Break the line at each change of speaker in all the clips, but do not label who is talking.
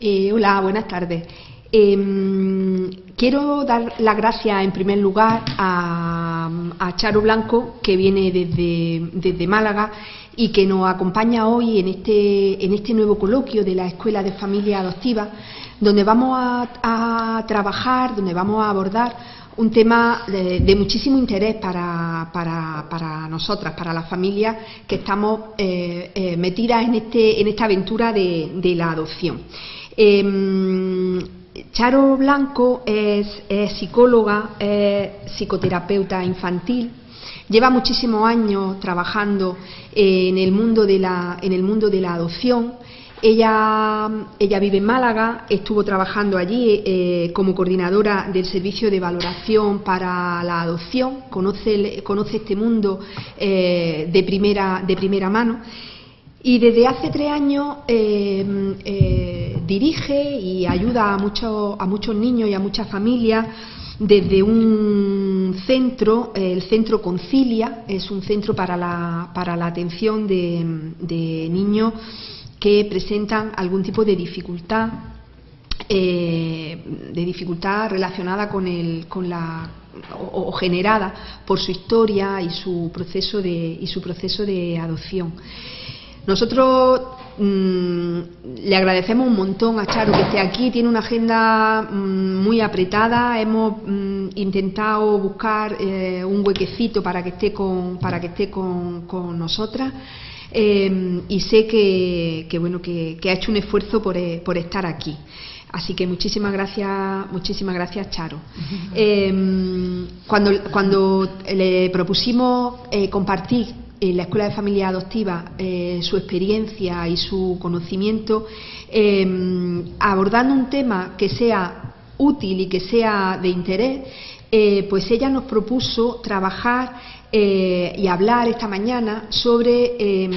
Hola, buenas tardes. Quiero dar las gracias en primer lugar a Charo Blanco, que viene desde Málaga y que nos acompaña hoy en este nuevo coloquio de la Escuela de Familia Adoptiva, donde vamos a trabajar, donde vamos a abordar un tema de muchísimo interés para nosotras, para las familias que estamos metidas en esta aventura de la adopción. Charo Blanco es psicóloga, es psicoterapeuta infantil, lleva muchísimos años trabajando en el mundo de la adopción. Ella vive en Málaga, estuvo trabajando allí como coordinadora del servicio de valoración para la adopción, conoce este mundo de primera mano. Y desde hace 3 años dirige y ayuda a muchos niños y a muchas familias desde un centro, el Centro Concilia. Es un centro para la atención de niños que presentan algún tipo de dificultad relacionada o generada por su historia y su proceso de adopción. Nosotros le agradecemos un montón a Charo que esté aquí. Tiene una agenda muy apretada. Hemos intentado buscar un huequecito para que esté con nosotras. Y sé que ha hecho un esfuerzo por estar aquí. Así que muchísimas gracias, Charo. Cuando le propusimos compartir en la Escuela de Familia Adoptiva su experiencia y su conocimiento, abordando un tema que sea útil y que sea de interés, pues ella nos propuso trabajar y hablar esta mañana sobre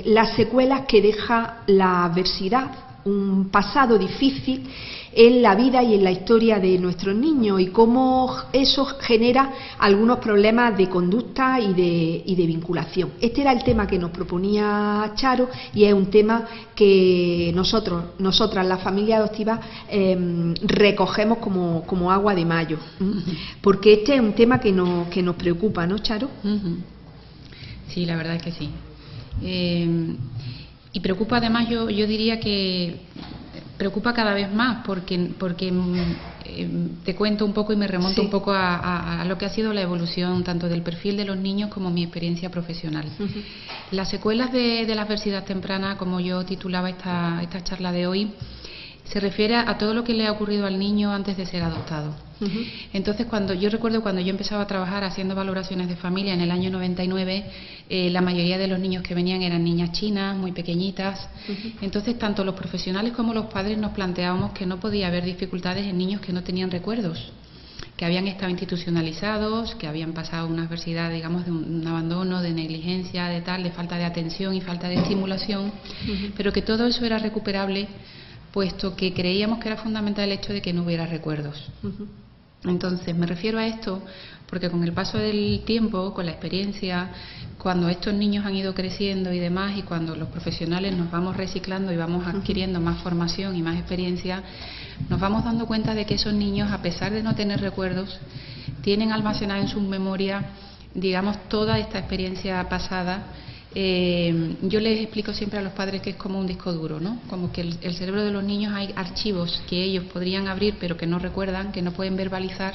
las secuelas que deja la adversidad, un pasado difícil en la vida y en la historia de nuestros niños, y cómo eso genera algunos problemas de conducta y de vinculación. Este era el tema que nos proponía Charo, y es un tema que nosotras, la familia adoptiva, recogemos como agua de mayo, porque este es un tema que nos preocupa, ¿no, Charo?
Sí, la verdad es que sí. Y preocupa además, yo diría que preocupa cada vez más, porque te cuento un poco y me remonto un poco a lo que ha sido la evolución tanto del perfil de los niños como mi experiencia profesional. Las secuelas de la adversidad temprana, como yo titulaba esta charla de hoy, se refiere a todo lo que le ha ocurrido al niño antes de ser adoptado. Entonces, yo recuerdo cuando yo empezaba a trabajar haciendo valoraciones de familia en el año 99, la mayoría de los niños que venían eran niñas chinas, muy pequeñitas. Entonces, tanto los profesionales como los padres nos planteábamos que no podía haber dificultades en niños que no tenían recuerdos, que habían estado institucionalizados, que habían pasado una adversidad, digamos, de un abandono, de negligencia, de falta de atención y falta de estimulación, pero que todo eso era recuperable, puesto que creíamos que era fundamental el hecho de que no hubiera recuerdos. Entonces, me refiero a esto porque con el paso del tiempo, con la experiencia, cuando estos niños han ido creciendo y demás, y cuando los profesionales nos vamos reciclando y vamos adquiriendo más formación y más experiencia, nos vamos dando cuenta de que esos niños, a pesar de no tener recuerdos, tienen almacenada en su memoria, digamos, toda esta experiencia pasada. Yo les explico siempre a los padres que es como un disco duro, ¿no? Como que el cerebro de los niños hay archivos que ellos podrían abrir pero que no recuerdan, que no pueden verbalizar,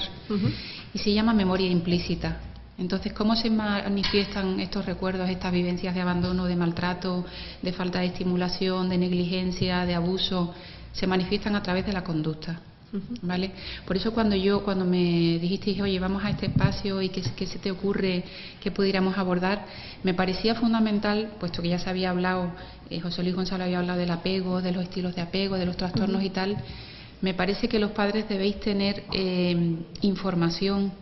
y se llama memoria implícita. Entonces, ¿cómo se manifiestan estos recuerdos, estas vivencias de abandono, de maltrato, de falta de estimulación, de negligencia, de abuso? Se manifiestan a través de la conducta. ¿Vale? Por eso cuando me dijiste, oye, vamos a este espacio y qué se te ocurre que pudiéramos abordar, me parecía fundamental, puesto que ya se había hablado, José Luis Gonzalo había hablado del apego, de los estilos de apego, de los trastornos y tal. Me parece que los padres debéis tener información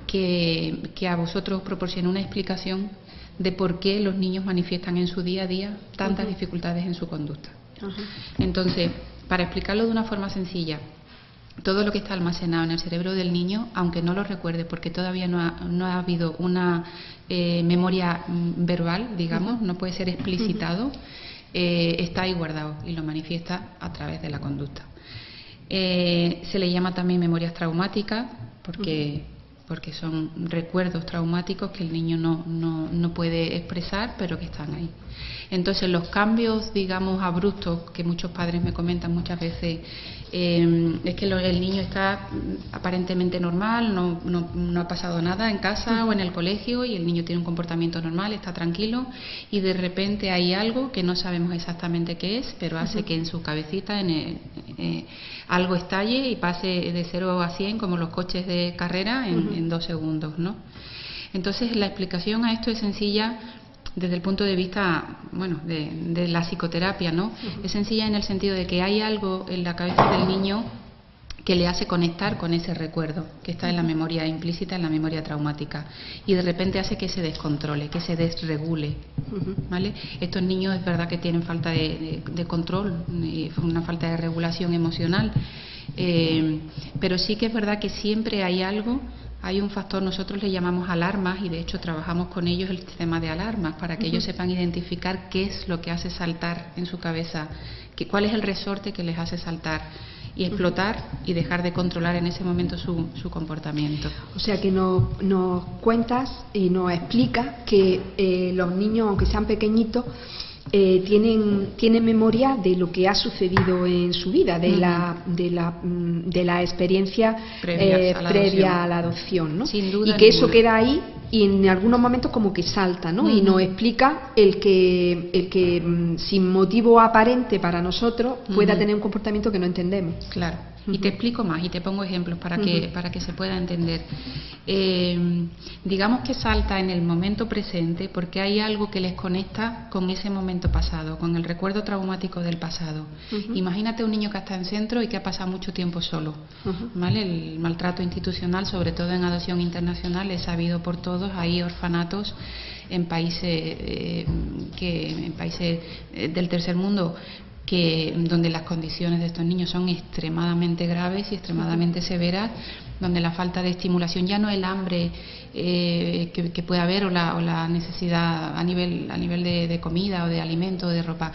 que a vosotros proporcione una explicación de por qué los niños manifiestan en su día a día tantas dificultades en su conducta. Entonces, para explicarlo de una forma sencilla, todo lo que está almacenado en el cerebro del niño, aunque no lo recuerde porque todavía no ha habido una memoria verbal, digamos, no puede ser explicitado, está ahí guardado y lo manifiesta a través de la conducta. Se le llama también memorias traumáticas porque son recuerdos traumáticos que el niño no puede expresar, pero que están ahí. Entonces, los cambios, digamos, abruptos que muchos padres me comentan muchas veces, es que el niño está aparentemente normal, no ha pasado nada en casa o en el colegio, y el niño tiene un comportamiento normal, está tranquilo, y de repente hay algo que no sabemos exactamente qué es, pero hace que en su cabecita algo estalle y pase de 0 a 100 como los coches de carrera en 2 segundos, ¿no? Entonces, la explicación a esto es sencilla desde el punto de vista, bueno, de la psicoterapia, ¿no? Es sencilla en el sentido de que hay algo en la cabeza del niño que le hace conectar con ese recuerdo que está en la memoria implícita, en la memoria traumática, y de repente hace que se descontrole, que se desregule, ¿vale? Estos niños es verdad que tienen falta de control, una falta de regulación emocional, pero sí que es verdad que siempre hay algo. Hay un factor, nosotros le llamamos alarmas, y de hecho trabajamos con ellos el sistema de alarmas para que ellos sepan identificar qué es lo que hace saltar en su cabeza, cuál es el resorte que les hace saltar y explotar y dejar de controlar en ese momento su comportamiento.
O sea que nos cuentas y nos explicas que los niños, aunque sean pequeñitos, tienen memoria de lo que ha sucedido en su vida, de la experiencia previa a la adopción, ¿no?
Sin duda
y que
ninguna.
eso queda ahí y en algunos momentos como que salta, ¿no? Y nos explica el que sin motivo aparente para nosotros pueda tener un comportamiento que no entendemos.
Claro. Y te explico más y te pongo ejemplos para que se pueda entender. Digamos que salta en el momento presente porque hay algo que les conecta con ese momento pasado, con el recuerdo traumático del pasado. Imagínate un niño que está en centro y que ha pasado mucho tiempo solo, ¿vale? El maltrato institucional, sobre todo en adopción internacional, es sabido por todos. Hay orfanatos en países del tercer mundo donde las condiciones de estos niños son extremadamente graves y extremadamente severas, donde la falta de estimulación, ya no el hambre que puede haber o la necesidad a nivel de comida o de alimento o de ropa,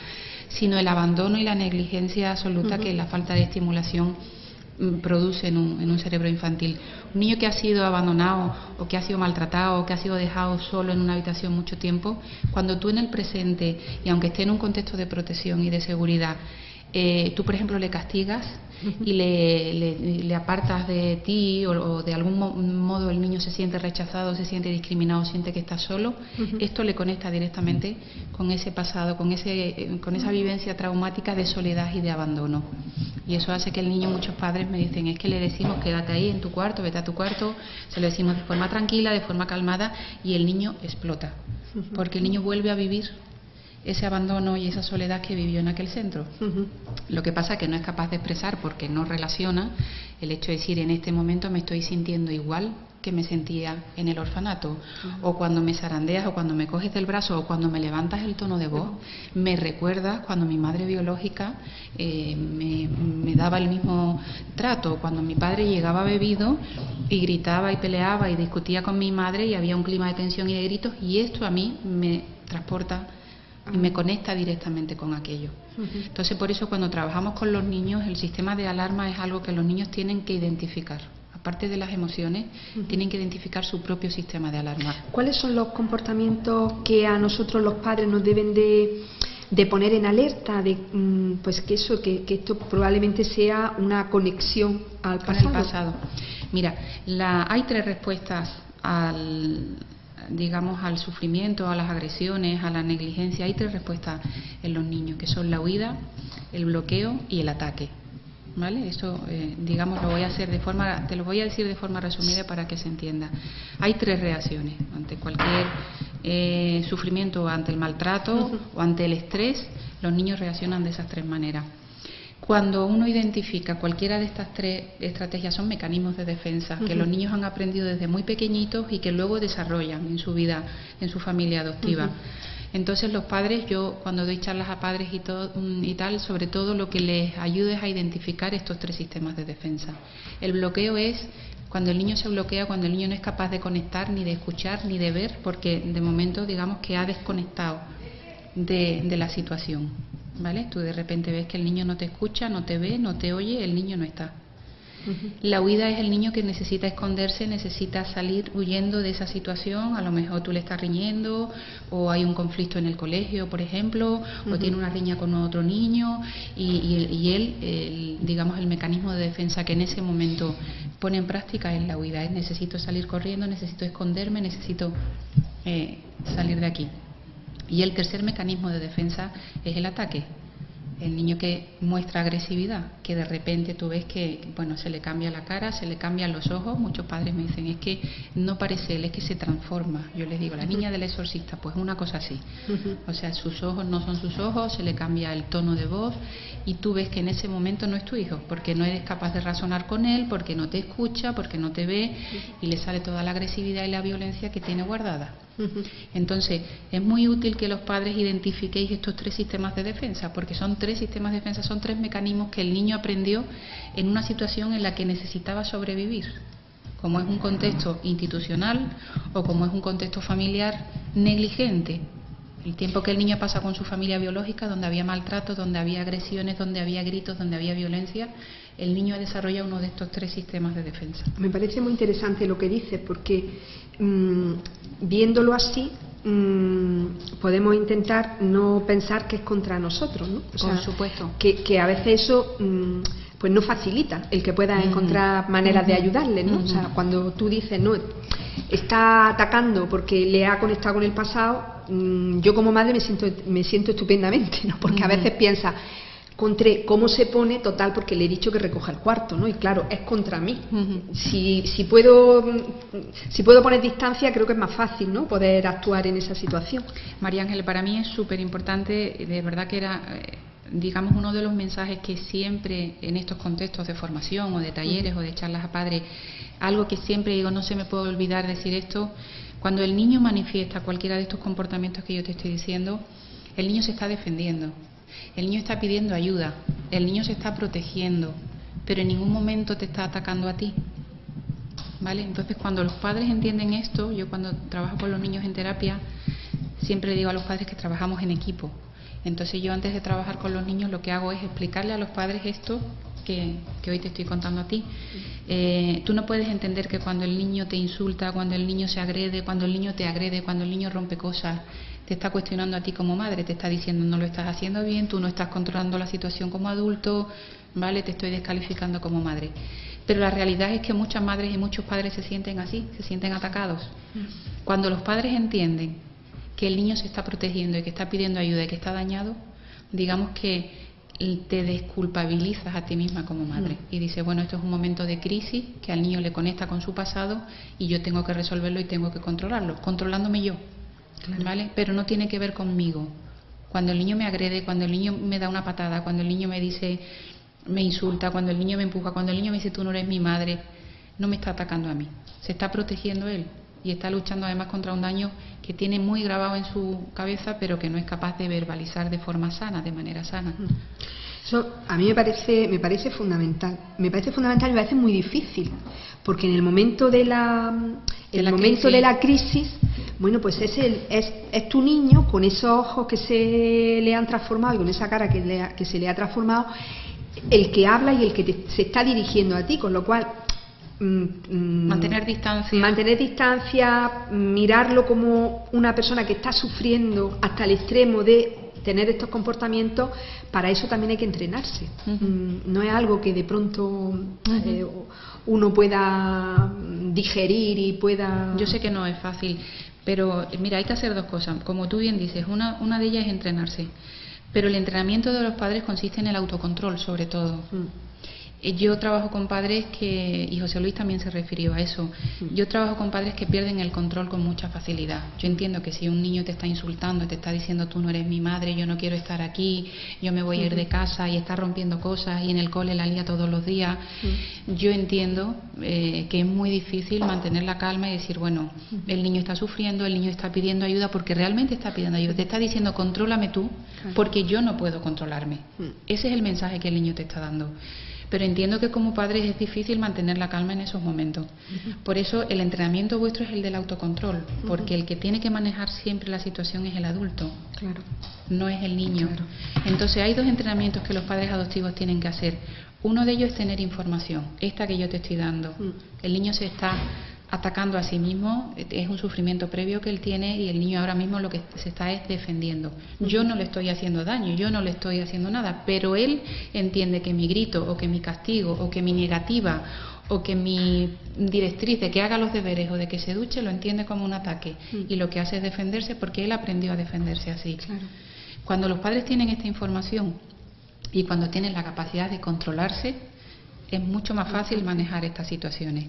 sino el abandono y la negligencia absoluta que la falta de estimulación produce en un cerebro infantil. Un niño que ha sido abandonado o que ha sido maltratado o que ha sido dejado solo en una habitación mucho tiempo, cuando tú en el presente, y aunque esté en un contexto de protección y de seguridad, tú por ejemplo le castigas y le apartas de ti o de algún modo el niño se siente rechazado, se siente discriminado, siente que está solo, esto le conecta directamente con ese pasado, con esa vivencia traumática de soledad y de abandono. Y eso hace que el niño, muchos padres me dicen, es que le decimos quédate ahí en tu cuarto, vete a tu cuarto, se lo decimos de forma tranquila, de forma calmada, y el niño explota, porque el niño vuelve a vivir ese abandono y esa soledad que vivió en aquel centro. Lo que pasa es que no es capaz de expresar porque no relaciona el hecho de decir en este momento me estoy sintiendo igual que me sentía en el orfanato, o cuando me zarandeas o cuando me coges del brazo o cuando me levantas el tono de voz, me recuerdas cuando mi madre biológica me daba el mismo trato, cuando mi padre llegaba bebido y gritaba y peleaba y discutía con mi madre y había un clima de tensión y de gritos, y esto a mí me transporta y me conecta directamente con aquello. Entonces, por eso cuando trabajamos con los niños, el sistema de alarma es algo que los niños tienen que identificar. Aparte de las emociones, tienen que identificar su propio sistema de alarma.
¿Cuáles son los comportamientos que a nosotros los padres nos deben de poner en alerta pues que esto probablemente sea una conexión al pasado?
Mira, hay 3 respuestas al sufrimiento, a las agresiones, a la negligencia. Hay 3 respuestas en los niños, que son la huida, el bloqueo y el ataque, ¿vale? Eso, lo voy a hacer te lo voy a decir de forma resumida para que se entienda. Hay 3 reacciones ante cualquier sufrimiento, ante el maltrato o ante el estrés. Los niños reaccionan de esas 3 maneras. Cuando uno identifica cualquiera de estas 3 estrategias, son mecanismos de defensa que los niños han aprendido desde muy pequeñitos y que luego desarrollan en su vida, en su familia adoptiva. Entonces los padres, yo cuando doy charlas a padres y tal, sobre todo lo que les ayuda es a identificar estos 3 sistemas de defensa. El bloqueo es cuando el niño se bloquea, cuando el niño no es capaz de conectar, ni de escuchar, ni de ver, porque de momento digamos que ha desconectado de la situación. ¿vale? Tú de repente ves que el niño no te escucha, no te ve, no te oye, el niño no está. La huida es el niño que necesita esconderse, necesita salir huyendo de esa situación. A lo mejor tú le estás riñendo, o hay un conflicto en el colegio, por ejemplo, o tiene una riña con otro niño, y él, digamos, el mecanismo de defensa que en ese momento pone en práctica es la huida. Es necesito salir corriendo, necesito esconderme, necesito salir de aquí. Y el tercer mecanismo de defensa es el ataque. El niño que muestra agresividad, que de repente tú ves que, bueno, se le cambia la cara, se le cambian los ojos. Muchos padres me dicen, es que no parece él, es que se transforma. Yo les digo, la niña del exorcista, pues una cosa así. O sea, sus ojos no son sus ojos, se le cambia el tono de voz, y tú ves que en ese momento no es tu hijo, porque no eres capaz de razonar con él, porque no te escucha, porque no te ve, y le sale toda la agresividad y la violencia que tiene guardada. Entonces, es muy útil que los padres identifiquéis estos tres sistemas de defensa, porque son tres sistemas de defensa, son tres mecanismos que el niño aprendió en una situación en la que necesitaba sobrevivir, como es un contexto institucional o como es un contexto familiar negligente. El tiempo que el niño pasa con su familia biológica, donde había maltrato, donde había agresiones, donde había gritos, donde había violencia, el niño desarrolla uno de estos tres sistemas de defensa. Me parece muy interesante lo que dices, porque viéndolo así, podemos intentar no pensar que es contra nosotros, ¿no? O sea, por supuesto. Que a veces eso pues no facilita el que pueda encontrar maneras de ayudarle, ¿no? O sea, cuando tú dices, no, está atacando porque le ha conectado con el pasado, yo como madre me siento estupendamente, ¿no? Porque a veces piensa, ¿cómo se pone? Total, porque le he dicho que recoja el cuarto, ¿no? Y claro, es contra mí. Si puedo poner distancia, creo que es más fácil, ¿no? Poder actuar en esa situación. María Ángel, para mí es súper importante, de verdad que era, digamos, uno de los mensajes que siempre en estos contextos de formación o de talleres o de charlas a padres, algo que siempre digo, no se me puede olvidar decir esto: cuando el niño manifiesta cualquiera de estos comportamientos que yo te estoy diciendo, el niño se está defendiendo. El niño está pidiendo ayuda, el niño se está protegiendo, pero en ningún momento te está atacando a ti, ¿vale? Entonces, cuando los padres entienden esto, yo cuando trabajo con los niños en terapia, siempre digo a los padres que trabajamos en equipo. Entonces, yo antes de trabajar con los niños, lo que hago es explicarle a los padres esto que hoy te estoy contando a ti. Tú no puedes entender que cuando el niño te insulta, cuando el niño se agrede, cuando el niño te agrede, cuando el niño rompe cosas, te está cuestionando a ti como madre, te está diciendo no lo estás haciendo bien, tú no estás controlando la situación como adulto, ¿vale? Te estoy descalificando como madre. Pero la realidad es que muchas madres y muchos padres se sienten así, se sienten atacados. Cuando los padres entienden que el niño se está protegiendo y que está pidiendo ayuda y que está dañado, digamos que te desculpabilizas a ti misma como madre y dices, bueno, esto es un momento de crisis que al niño le conecta con su pasado y yo tengo que resolverlo y tengo que controlarlo, controlándome yo. Claro. ¿Vale? Pero no tiene que ver conmigo. Cuando el niño me agrede, cuando el niño me da una patada, cuando el niño me dice, me insulta, cuando el niño me empuja, cuando el niño me dice tú no eres mi madre, no me está atacando a mí, se está protegiendo él y está luchando además contra un daño que tiene muy grabado en su cabeza, pero que no es capaz de verbalizar de forma sana, de manera sana.
Eso a mí me parece fundamental. Me parece fundamental y me parece muy difícil, porque en el momento de la crisis, bueno, pues es tu niño con esos ojos que se le han transformado y con esa cara que se le ha transformado, el que habla y el que se está dirigiendo a ti, con lo cual
mantener
distancia, mirarlo como una persona que está sufriendo hasta el extremo de tener estos comportamientos, para eso también hay que entrenarse. No es algo que de pronto uno pueda digerir y pueda...
Yo sé que no es fácil, pero mira, hay que hacer dos cosas. Como tú bien dices, una de ellas es entrenarse, pero el entrenamiento de los padres consiste en el autocontrol, sobre todo. Yo trabajo con padres y José Luis también se refirió a eso, yo trabajo con padres que pierden el control con mucha facilidad. Yo entiendo que si un niño te está insultando, te está diciendo tú no eres mi madre, yo no quiero estar aquí, yo me voy a ir de casa, y está rompiendo cosas y en el cole la lía todos los días, yo entiendo que es muy difícil mantener la calma y decir, bueno, el niño está sufriendo, el niño está pidiendo ayuda porque realmente está pidiendo ayuda, te está diciendo contrólame tú porque yo no puedo controlarme. Ese es el mensaje que el niño te está dando. pero entiendo que como padres es difícil mantener la calma en esos momentos. Por eso el entrenamiento vuestro es el del autocontrol, porque el que tiene que manejar siempre la situación es el adulto, no es el niño. Entonces hay dos entrenamientos que los padres adoptivos tienen que hacer. Uno de ellos es tener información, esta que yo te estoy dando. El niño se está atacando a sí mismo, es un sufrimiento previo que él tiene y el niño ahora mismo lo que se está es defendiendo. Yo no le estoy haciendo daño, yo no le estoy haciendo nada, pero él entiende que mi grito o que mi castigo o que mi negativa o que mi directriz de que haga los deberes o de que se duche lo entiende como un ataque y lo que hace es defenderse porque él aprendió a defenderse así. Cuando los padres tienen esta información y cuando tienen la capacidad de controlarse, es mucho más fácil manejar estas situaciones.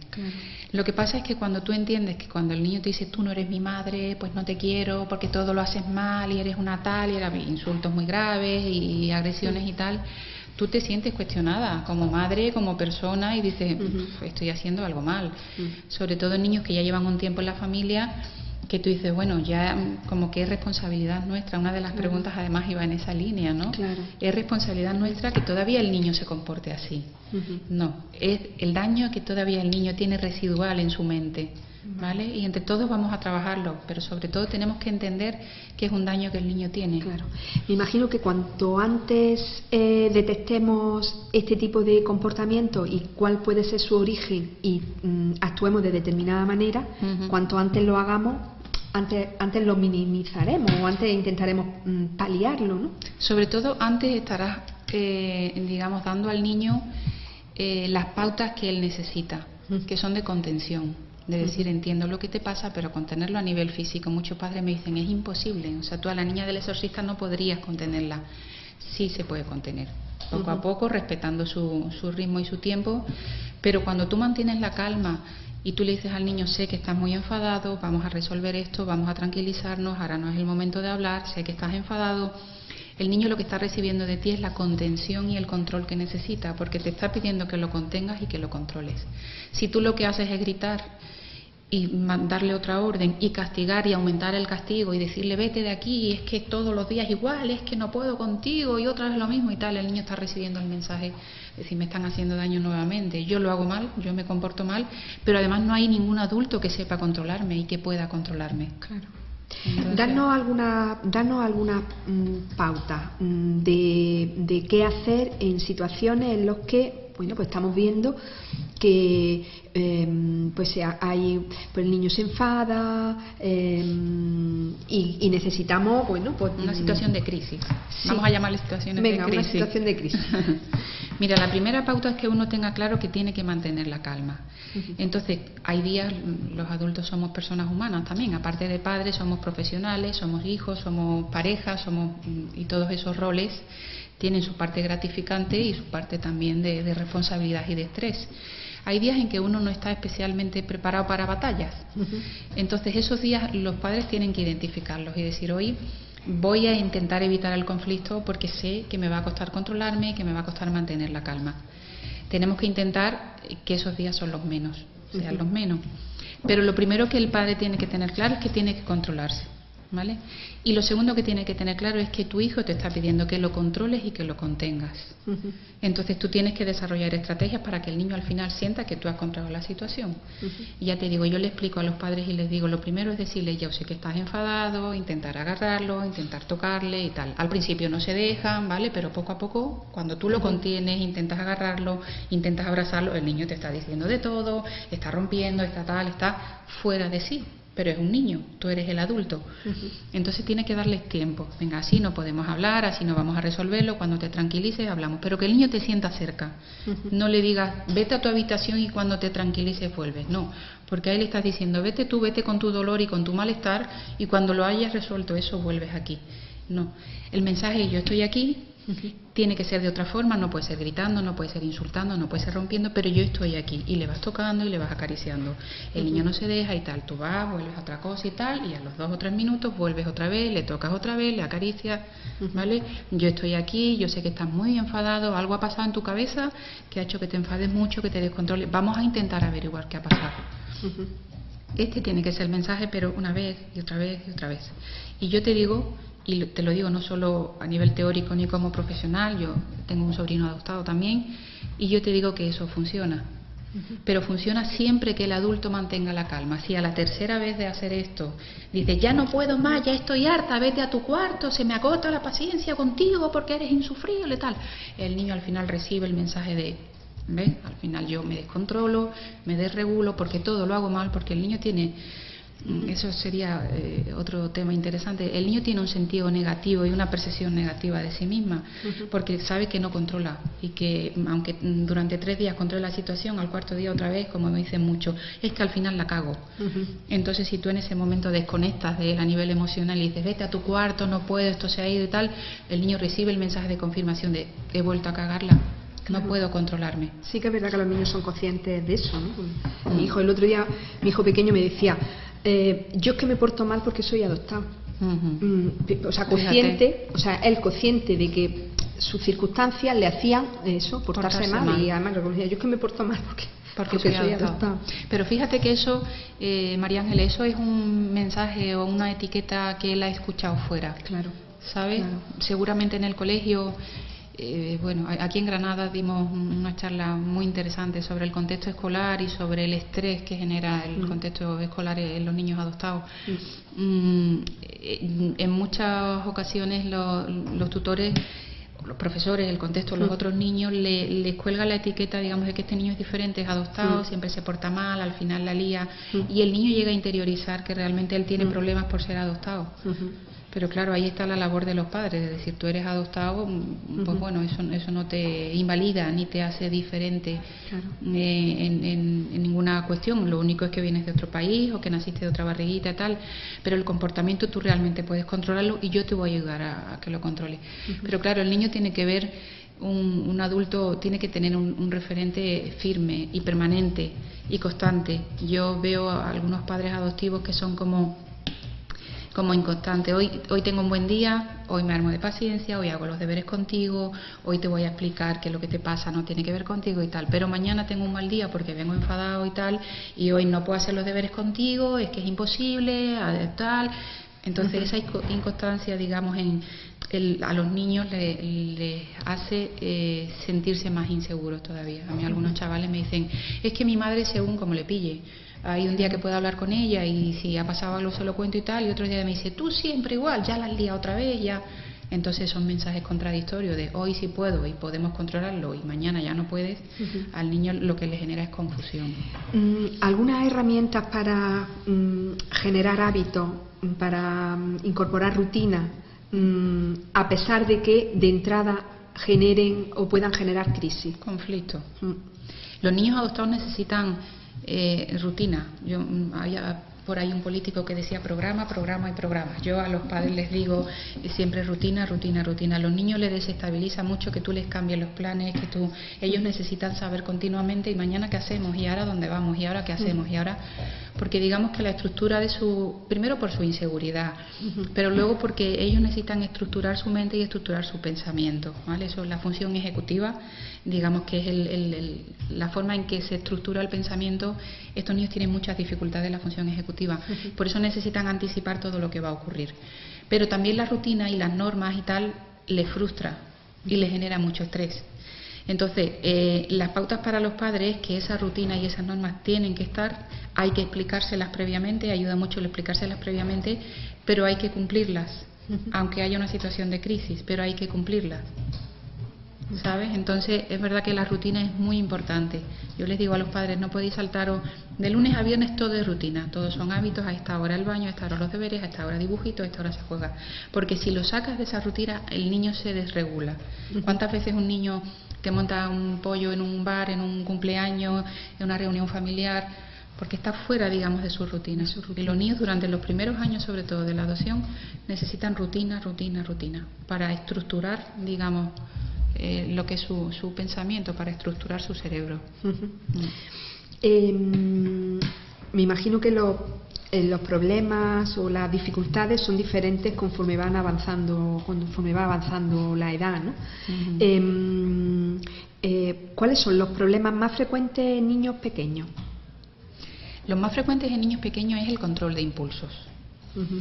Lo que pasa es que cuando tú entiendes que cuando el niño te dice tú no eres mi madre, pues no te quiero porque todo lo haces mal y eres una tal, y insultos muy graves y agresiones y tal, tú te sientes cuestionada como madre, como persona y dices, estoy haciendo algo mal. Sobre todo en niños que ya llevan un tiempo en la familia, que tú dices, bueno, ya como que es responsabilidad nuestra. Una de las preguntas además iba en esa línea, ¿no? Es responsabilidad nuestra que todavía el niño se comporte así. No, es el daño que todavía el niño tiene residual en su mente, ¿vale? Y entre todos vamos a trabajarlo, pero sobre todo tenemos que entender que es un daño que el niño tiene.
Me imagino que cuanto antes detectemos este tipo de comportamiento y cuál puede ser su origen y actuemos de determinada manera, cuanto antes lo hagamos, antes lo minimizaremos o antes intentaremos paliarlo, ¿no?
Sobre todo antes estarás, digamos, dando al niño las pautas que él necesita, que son de contención. De decir, entiendo lo que te pasa, pero contenerlo a nivel físico. Muchos padres me dicen, es imposible. O sea, tú a la niña del exorcista no podrías contenerla. Sí se puede contener, poco a poco, respetando su ritmo y su tiempo. Pero cuando tú mantienes la calma y tú le dices al niño, sé que estás muy enfadado, vamos a resolver esto, vamos a tranquilizarnos, ahora no es el momento de hablar, sé que estás enfadado. El niño lo que está recibiendo de ti es la contención y el control que necesita, porque te está pidiendo que lo contengas y que lo controles. Si tú lo que haces es gritar y darle otra orden y castigar y aumentar el castigo y decirle vete de aquí, es que todos los días igual, es que no puedo contigo y otra vez lo mismo y tal, el niño está recibiendo el mensaje de decir me están haciendo daño nuevamente, yo lo hago mal, yo me comporto mal, pero además no hay ningún adulto que sepa controlarme y que pueda controlarme. Entonces,
danos alguna pauta de qué hacer en situaciones en las que pues estamos viendo que pues el niño se enfada y necesitamos
una situación de crisis. Vamos a llamarle situaciones de crisis.
Una situación de crisis.
Mira, la primera pauta es que uno tenga claro que tiene que mantener la calma. Entonces, hay días, los adultos somos personas humanas también, aparte de padres, somos profesionales, somos hijos, somos parejas, y todos esos roles tienen su parte gratificante y su parte también de responsabilidad y de estrés. Hay días en que uno no está especialmente preparado para batallas. Entonces, esos días los padres tienen que identificarlos y decir, hoy voy a intentar evitar el conflicto porque sé que me va a costar controlarme, que me va a costar mantener la calma. Tenemos que intentar que esos días son los menos, sean los menos. Pero lo primero que el padre tiene que tener claro es que tiene que controlarse, ¿vale? Y lo segundo que tiene que tener claro es que tu hijo te está pidiendo que lo controles y que lo contengas. Entonces tú tienes que desarrollar estrategias para que el niño al final sienta que tú has controlado la situación. Y ya te digo, yo le explico a los padres y les digo, lo primero es decirle, yo sé que estás enfadado, intentar agarrarlo, intentar tocarle y tal. Al principio no se dejan, ¿vale? Pero poco a poco, cuando tú lo contienes, intentas agarrarlo, intentas abrazarlo, el niño te está diciendo de todo, está rompiendo, está fuera de sí. Pero es un niño, tú eres el adulto. Entonces tienes que darles tiempo. Venga, así no podemos hablar, así no vamos a resolverlo, cuando te tranquilices hablamos. Pero que el niño te sienta cerca. No le digas, vete a tu habitación y cuando te tranquilices vuelves. No, porque a él le estás diciendo, vete tú, vete con tu dolor y con tu malestar y cuando lo hayas resuelto eso vuelves aquí. No, el mensaje es yo estoy aquí. Tiene que ser de otra forma, no puede ser gritando, no puede ser insultando, no puede ser rompiendo, pero yo estoy aquí y le vas tocando y le vas acariciando. El niño no se deja y tal, tú vas, vuelves a otra cosa y tal, y a los 2 o 3 minutos vuelves otra vez, le tocas otra vez, le acaricias, ¿vale? Yo estoy aquí, yo sé que estás muy enfadado, algo ha pasado en tu cabeza que ha hecho que te enfades mucho, que te descontroles. Vamos a intentar averiguar qué ha pasado. Este tiene que ser el mensaje, pero una vez y otra vez y otra vez. Y yo te digo, y te lo digo no solo a nivel teórico ni como profesional, yo tengo un sobrino adoptado también, Y yo te digo que eso funciona. Pero funciona siempre que el adulto mantenga la calma. Si a la tercera vez de hacer esto dice, ya no puedo más, ya estoy harta, vete a tu cuarto, se me agota la paciencia contigo porque eres insufrible, tal. El niño al final recibe el mensaje de, ¿ves? Al final yo me descontrolo, me desregulo porque todo lo hago mal, porque el niño tiene... Eso sería otro tema interesante. El niño tiene un sentido negativo y una percepción negativa de sí misma, porque sabe que no controla y que aunque durante 3 días controla la situación, al 4.º día otra vez, como me dicen mucho, es que al final la cago. Entonces si tú en ese momento desconectas de él a nivel emocional y dices, vete a tu cuarto, no puedo, esto se ha ido y tal, el niño recibe el mensaje de confirmación de, he vuelto a cagarla. No puedo controlarme.
Sí que es verdad que los niños son conscientes de eso, ¿no? Mi hijo, el otro día, mi hijo pequeño me decía, yo es que me porto mal porque soy adoptado. O sea, consciente, o sea, él consciente de que sus circunstancias le hacían eso, portarse mal. Y además reconocía, yo es que me porto mal porque soy adoptado.
Pero fíjate que eso, María Ángeles, eso es un mensaje o una etiqueta que él ha escuchado fuera.
Claro.
¿Sabes? Claro. Seguramente en el colegio... bueno, aquí en Granada dimos una charla muy interesante sobre el contexto escolar y sobre el estrés que genera el contexto escolar en los niños adoptados. En muchas ocasiones los tutores, los profesores, el contexto, los otros niños les cuelga la etiqueta, digamos, de que este niño es diferente, es adoptado, siempre se porta mal, al final la lía, y el niño llega a interiorizar que realmente él tiene problemas por ser adoptado. Pero claro, ahí está la labor de los padres, es decir, tú eres adoptado, pues bueno, eso no te invalida ni te hace diferente en ninguna cuestión. Lo único es que vienes de otro país o que naciste de otra barriguita y tal, pero el comportamiento tú realmente puedes controlarlo y yo te voy a ayudar a que lo controle. Pero claro, el niño tiene que ver, un adulto tiene que tener un referente firme y permanente y constante. Yo veo a algunos padres adoptivos que son como inconstante. Hoy tengo un buen día, hoy me armo de paciencia, hoy hago los deberes contigo, hoy te voy a explicar que lo que te pasa no tiene que ver contigo y tal, pero mañana tengo un mal día porque vengo enfadado y tal, y hoy no puedo hacer los deberes contigo, es que es imposible, tal. Entonces esa inconstancia, digamos, a los niños les hace sentirse más inseguros todavía. A mí algunos chavales me dicen, es que mi madre según como le pille. Hay un día que puedo hablar con ella y si ha pasado algo se lo cuento y tal, y otro día me dice, tú siempre igual, ya la has liado otra vez, ya. Entonces son mensajes contradictorios de hoy sí puedo y podemos controlarlo y mañana ya no puedes. Al niño lo que le genera es confusión.
¿Algunas herramientas para generar hábitos, para incorporar rutinas, a pesar de que de entrada generen o puedan generar crisis?
Conflicto. Los niños adoptados necesitan rutina. Había por ahí un político que decía programa, programa y programa. Yo a los padres les digo siempre rutina, rutina, rutina. A los niños les desestabiliza mucho que tú les cambies los planes, que ellos necesitan saber continuamente y mañana qué hacemos y ahora dónde vamos y ahora qué hacemos y ahora, porque digamos que la estructura de primero por su inseguridad, pero luego porque ellos necesitan estructurar su mente y estructurar su pensamiento, ¿vale? Eso es la función ejecutiva, digamos que es la forma en que se estructura el pensamiento. Estos niños tienen muchas dificultades en la función ejecutiva, por eso necesitan anticipar todo lo que va a ocurrir. Pero también la rutina y las normas y tal les frustra y les genera mucho estrés. Entonces, las pautas para los padres es que esa rutina y esas normas tienen que estar, hay que explicárselas previamente, ayuda mucho el explicárselas previamente, pero hay que cumplirlas, aunque haya una situación de crisis, pero hay que cumplirlas. ¿Sabes? Entonces es verdad que la rutina es muy importante. Yo les digo a los padres, no podéis saltaros de lunes a viernes, todo es rutina, todos son hábitos, a esta hora el baño, a esta hora los deberes, a esta hora dibujitos, a esta hora se juega, porque si lo sacas de esa rutina el niño se desregula. ¿Cuántas veces un niño que monta un pollo en un bar, en un cumpleaños, en una reunión familiar, porque está fuera, digamos, de su rutina? Y los niños durante los primeros años, sobre todo de la adopción, necesitan rutina, rutina, rutina, para estructurar, digamos, lo que es su pensamiento, para estructurar su cerebro.
Me imagino que los problemas o las dificultades son diferentes conforme va avanzando la edad, ¿no? ¿Cuáles son los problemas más frecuentes en niños pequeños?
Los más frecuentes en niños pequeños es el control de impulsos.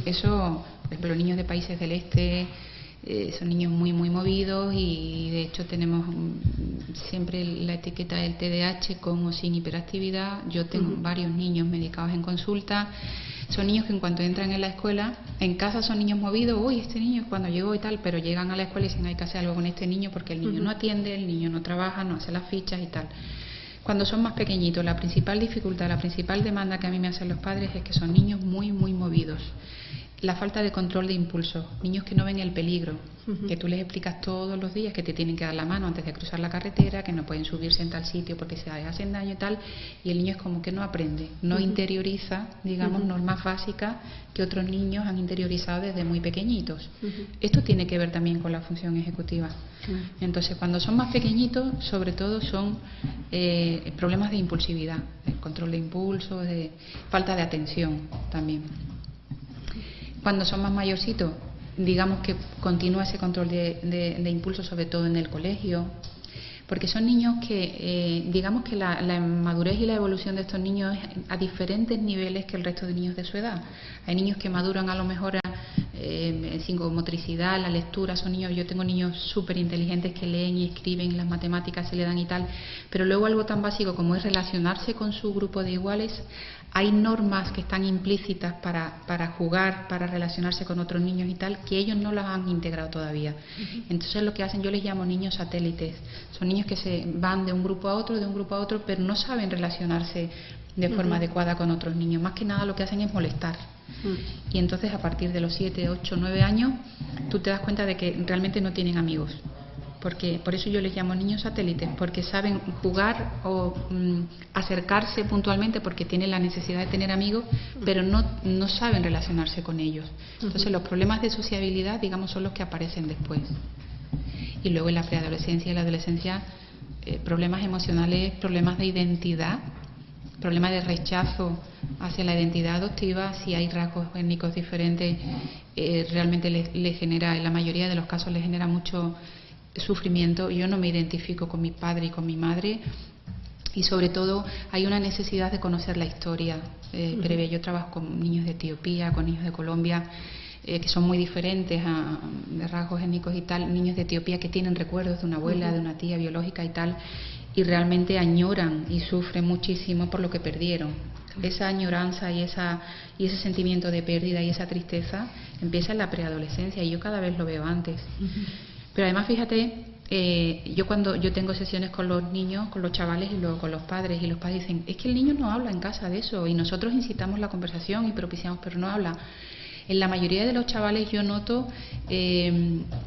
Eso, por ejemplo, los niños de países del este, son niños muy movidos y de hecho tenemos siempre la etiqueta del TDAH con o sin hiperactividad. Yo tengo varios niños medicados en consulta. Son niños que en cuanto entran en la escuela, en casa son niños movidos, uy, este niño cuando llegó y tal, pero llegan a la escuela y dicen hay que hacer algo con este niño porque el niño no atiende, el niño no trabaja, no hace las fichas y tal. Cuando son más pequeñitos, la principal dificultad, la principal demanda que a mí me hacen los padres es que son niños muy movidos. La falta de control de impulso, niños que no ven el peligro, que tú les explicas todos los días que te tienen que dar la mano antes de cruzar la carretera, que no pueden subirse en tal sitio porque se hacen daño y tal, y el niño es como que no aprende, no interioriza, digamos, normas básicas que otros niños han interiorizado desde muy pequeñitos. Esto tiene que ver también con la función ejecutiva. Entonces, cuando son más pequeñitos, sobre todo son problemas de impulsividad, de control de impulso, de falta de atención también. Cuando son más mayorcitos, digamos que continúa ese control de impulso, sobre todo en el colegio, porque son niños que, digamos que la madurez y la evolución de estos niños es a diferentes niveles que el resto de niños de su edad. Hay niños que maduran a lo mejor en psicomotricidad, la lectura, son niños, yo tengo niños súper inteligentes que leen y escriben, las matemáticas se le dan y tal, pero luego algo tan básico como es relacionarse con su grupo de iguales. Hay normas que están implícitas para jugar, para relacionarse con otros niños y tal, que ellos no las han integrado todavía. Entonces lo que hacen, yo les llamo niños satélites. Son niños que se van de un grupo a otro, pero no saben relacionarse de forma adecuada con otros niños. Más que nada lo que hacen es molestar. Y entonces a partir de los 7, 8, 9 años, tú te das cuenta de que realmente no tienen amigos. Porque por eso yo les llamo niños satélites, porque saben jugar o acercarse puntualmente porque tienen la necesidad de tener amigos, pero no saben relacionarse con ellos. Entonces los problemas de sociabilidad, digamos, son los que aparecen después. Y luego en la preadolescencia y la adolescencia, problemas emocionales, problemas de identidad, problemas de rechazo hacia la identidad adoptiva. Si hay rasgos étnicos diferentes, realmente les genera, en la mayoría de los casos les genera mucho sufrimiento. Yo no me identifico con mi padre y con mi madre, y sobre todo hay una necesidad de conocer la historia previa. Yo trabajo con niños de Etiopía, con niños de Colombia, que son muy diferentes de rasgos étnicos y tal, niños de Etiopía que tienen recuerdos de una abuela, de una tía biológica y tal, y realmente añoran y sufren muchísimo por lo que perdieron. Esa añoranza y ese sentimiento de pérdida y esa tristeza empieza en la preadolescencia, y yo cada vez lo veo antes. Pero además, fíjate, cuando yo tengo sesiones con los niños, con los chavales y luego con los padres, y los padres dicen, es que el niño no habla en casa de eso, y nosotros incitamos la conversación y propiciamos, pero no habla. En la mayoría de los chavales yo noto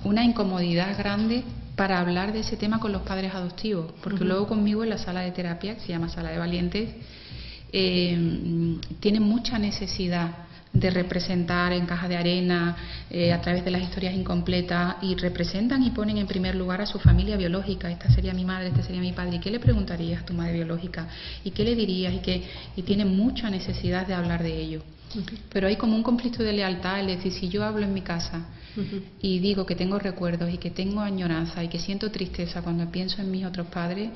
una incomodidad grande para hablar de ese tema con los padres adoptivos, porque luego conmigo en la sala de terapia, que se llama Sala de Valientes, tienen mucha necesidad de representar en caja de arena, a través de las historias incompletas, y representan y ponen en primer lugar a su familia biológica. Esta sería mi madre, este sería mi padre. ¿Y qué le preguntarías a tu madre biológica? ¿Y qué le dirías? Y tienen mucha necesidad de hablar de ello. Pero hay como un conflicto de lealtad, es decir, si yo hablo en mi casa y digo que tengo recuerdos y que tengo añoranza y que siento tristeza cuando pienso en mis otros padres,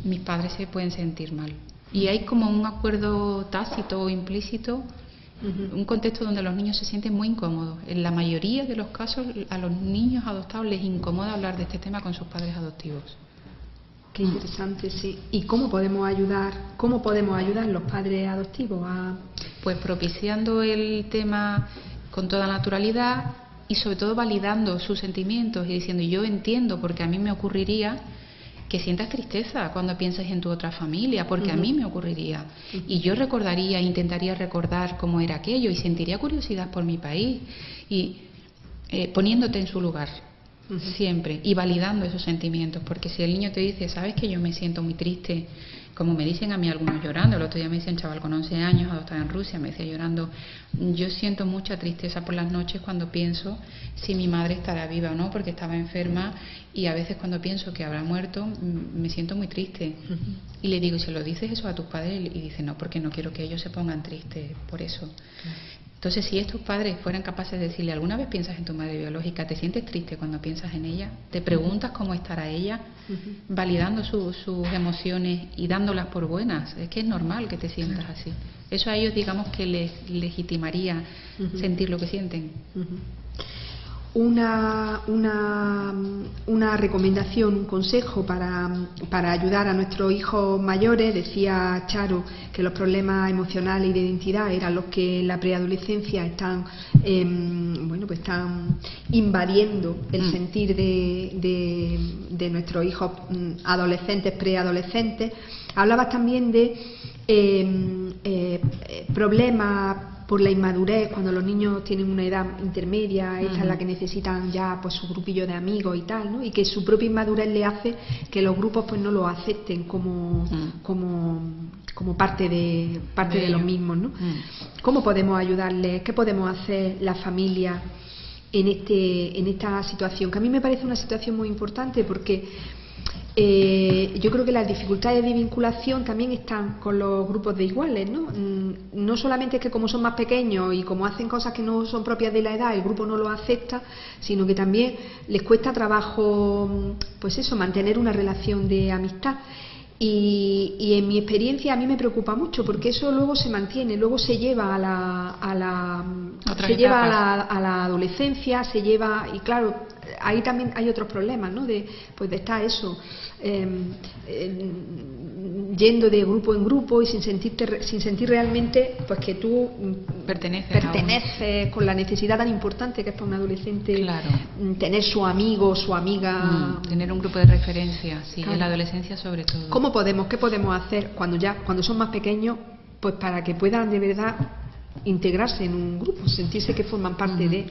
mis padres se pueden sentir mal. Y hay como un acuerdo tácito o implícito, un contexto donde los niños se sienten muy incómodos. En la mayoría de los casos a los niños adoptados les incomoda hablar de este tema con sus padres adoptivos.
Qué interesante, sí. ¿Y cómo podemos ayudar los padres adoptivos a...?
Pues propiciando el tema con toda naturalidad y sobre todo validando sus sentimientos y diciendo, yo entiendo, porque a mí me ocurriría que sientas tristeza cuando piensas en tu otra familia, porque a mí me ocurriría. Y yo recordaría, intentaría recordar cómo era aquello y sentiría curiosidad por mi país, y poniéndote en su lugar siempre y validando esos sentimientos, porque si el niño te dice, sabes que yo me siento muy triste, como me dicen a mí algunos llorando, el otro día me dice un chaval con 11 años, adoptado en Rusia, me decía llorando, yo siento mucha tristeza por las noches cuando pienso si mi madre estará viva o no, porque estaba enferma, y a veces cuando pienso que habrá muerto me siento muy triste. Y le digo, ¿y se lo dices eso a tus padres? Y dice, no, porque no quiero que ellos se pongan tristes por eso. Entonces, si estos padres fueran capaces de decirle, ¿alguna vez piensas en tu madre biológica? ¿Te sientes triste cuando piensas en ella? ¿Te preguntas cómo estará ella? Validando sus emociones y dándolas por buenas. Es que es normal que te sientas así. Eso a ellos, digamos, que les legitimaría sentir lo que sienten.
una recomendación, un consejo para ayudar a nuestros hijos mayores. Decía Charo que los problemas emocionales y de identidad eran los que en la preadolescencia están están invadiendo el sentir de nuestros hijos adolescentes, preadolescentes. Hablabas también de problemas por la inmadurez, cuando los niños tienen una edad intermedia, esta es la que necesitan ya pues su grupillo de amigos y tal, ¿no? Y que su propia inmadurez le hace que los grupos pues no lo acepten como parte de los mismos, ¿no? ¿Cómo podemos ayudarles? ¿Qué podemos hacer las familias en esta situación? Que a mí me parece una situación muy importante, porque yo creo que las dificultades de vinculación también están con los grupos de iguales, ¿no? No solamente es que como son más pequeños y como hacen cosas que no son propias de la edad, el grupo no lo acepta, sino que también les cuesta trabajo, pues eso, mantener una relación de amistad. Y en mi experiencia a mí me preocupa mucho, porque eso luego se mantiene, luego se lleva a la adolescencia, se lleva, y claro, ahí también hay otros problemas, ¿no? De estar eso, yendo de grupo en grupo y sin sentir realmente pues que tú perteneces con la necesidad tan importante que es para un adolescente, claro, tener su amigo, su amiga,
tener un grupo de referencia, sí, claro, en la adolescencia sobre todo.
¿Qué podemos hacer cuando son más pequeños, pues para que puedan de verdad integrarse en un grupo, sentirse que forman parte de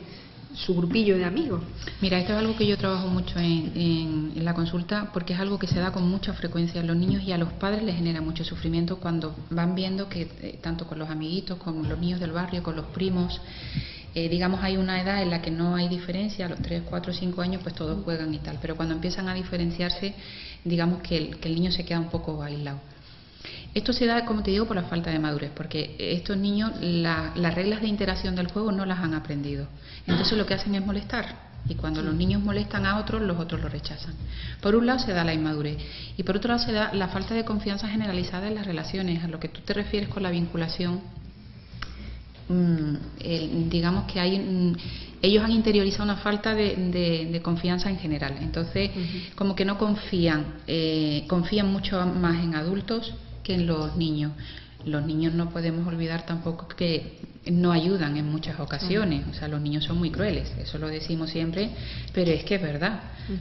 su grupillo de amigos?
Mira, esto es algo que yo trabajo mucho en la consulta, porque es algo que se da con mucha frecuencia a los niños, y a los padres les genera mucho sufrimiento cuando van viendo que tanto con los amiguitos, con los niños del barrio, con los primos, digamos, hay una edad en la que no hay diferencia, a los 3, 4, 5 años pues todos juegan y tal, pero cuando empiezan a diferenciarse, digamos que el niño se queda un poco aislado. Esto se da, como te digo, por la falta de madurez, porque estos niños las reglas de interacción del juego no las han aprendido. Entonces lo que hacen es molestar, y cuando los niños molestan a otros, los otros lo rechazan. Por un lado se da la inmadurez, y por otro lado se da la falta de confianza generalizada en las relaciones. A lo que tú te refieres con la vinculación, digamos que ellos han interiorizado una falta de confianza en general. Entonces, como que no confían mucho más en adultos que en los niños. Los niños no podemos olvidar tampoco que no ayudan en muchas ocasiones. O sea, los niños son muy crueles, eso lo decimos siempre, pero es que es verdad.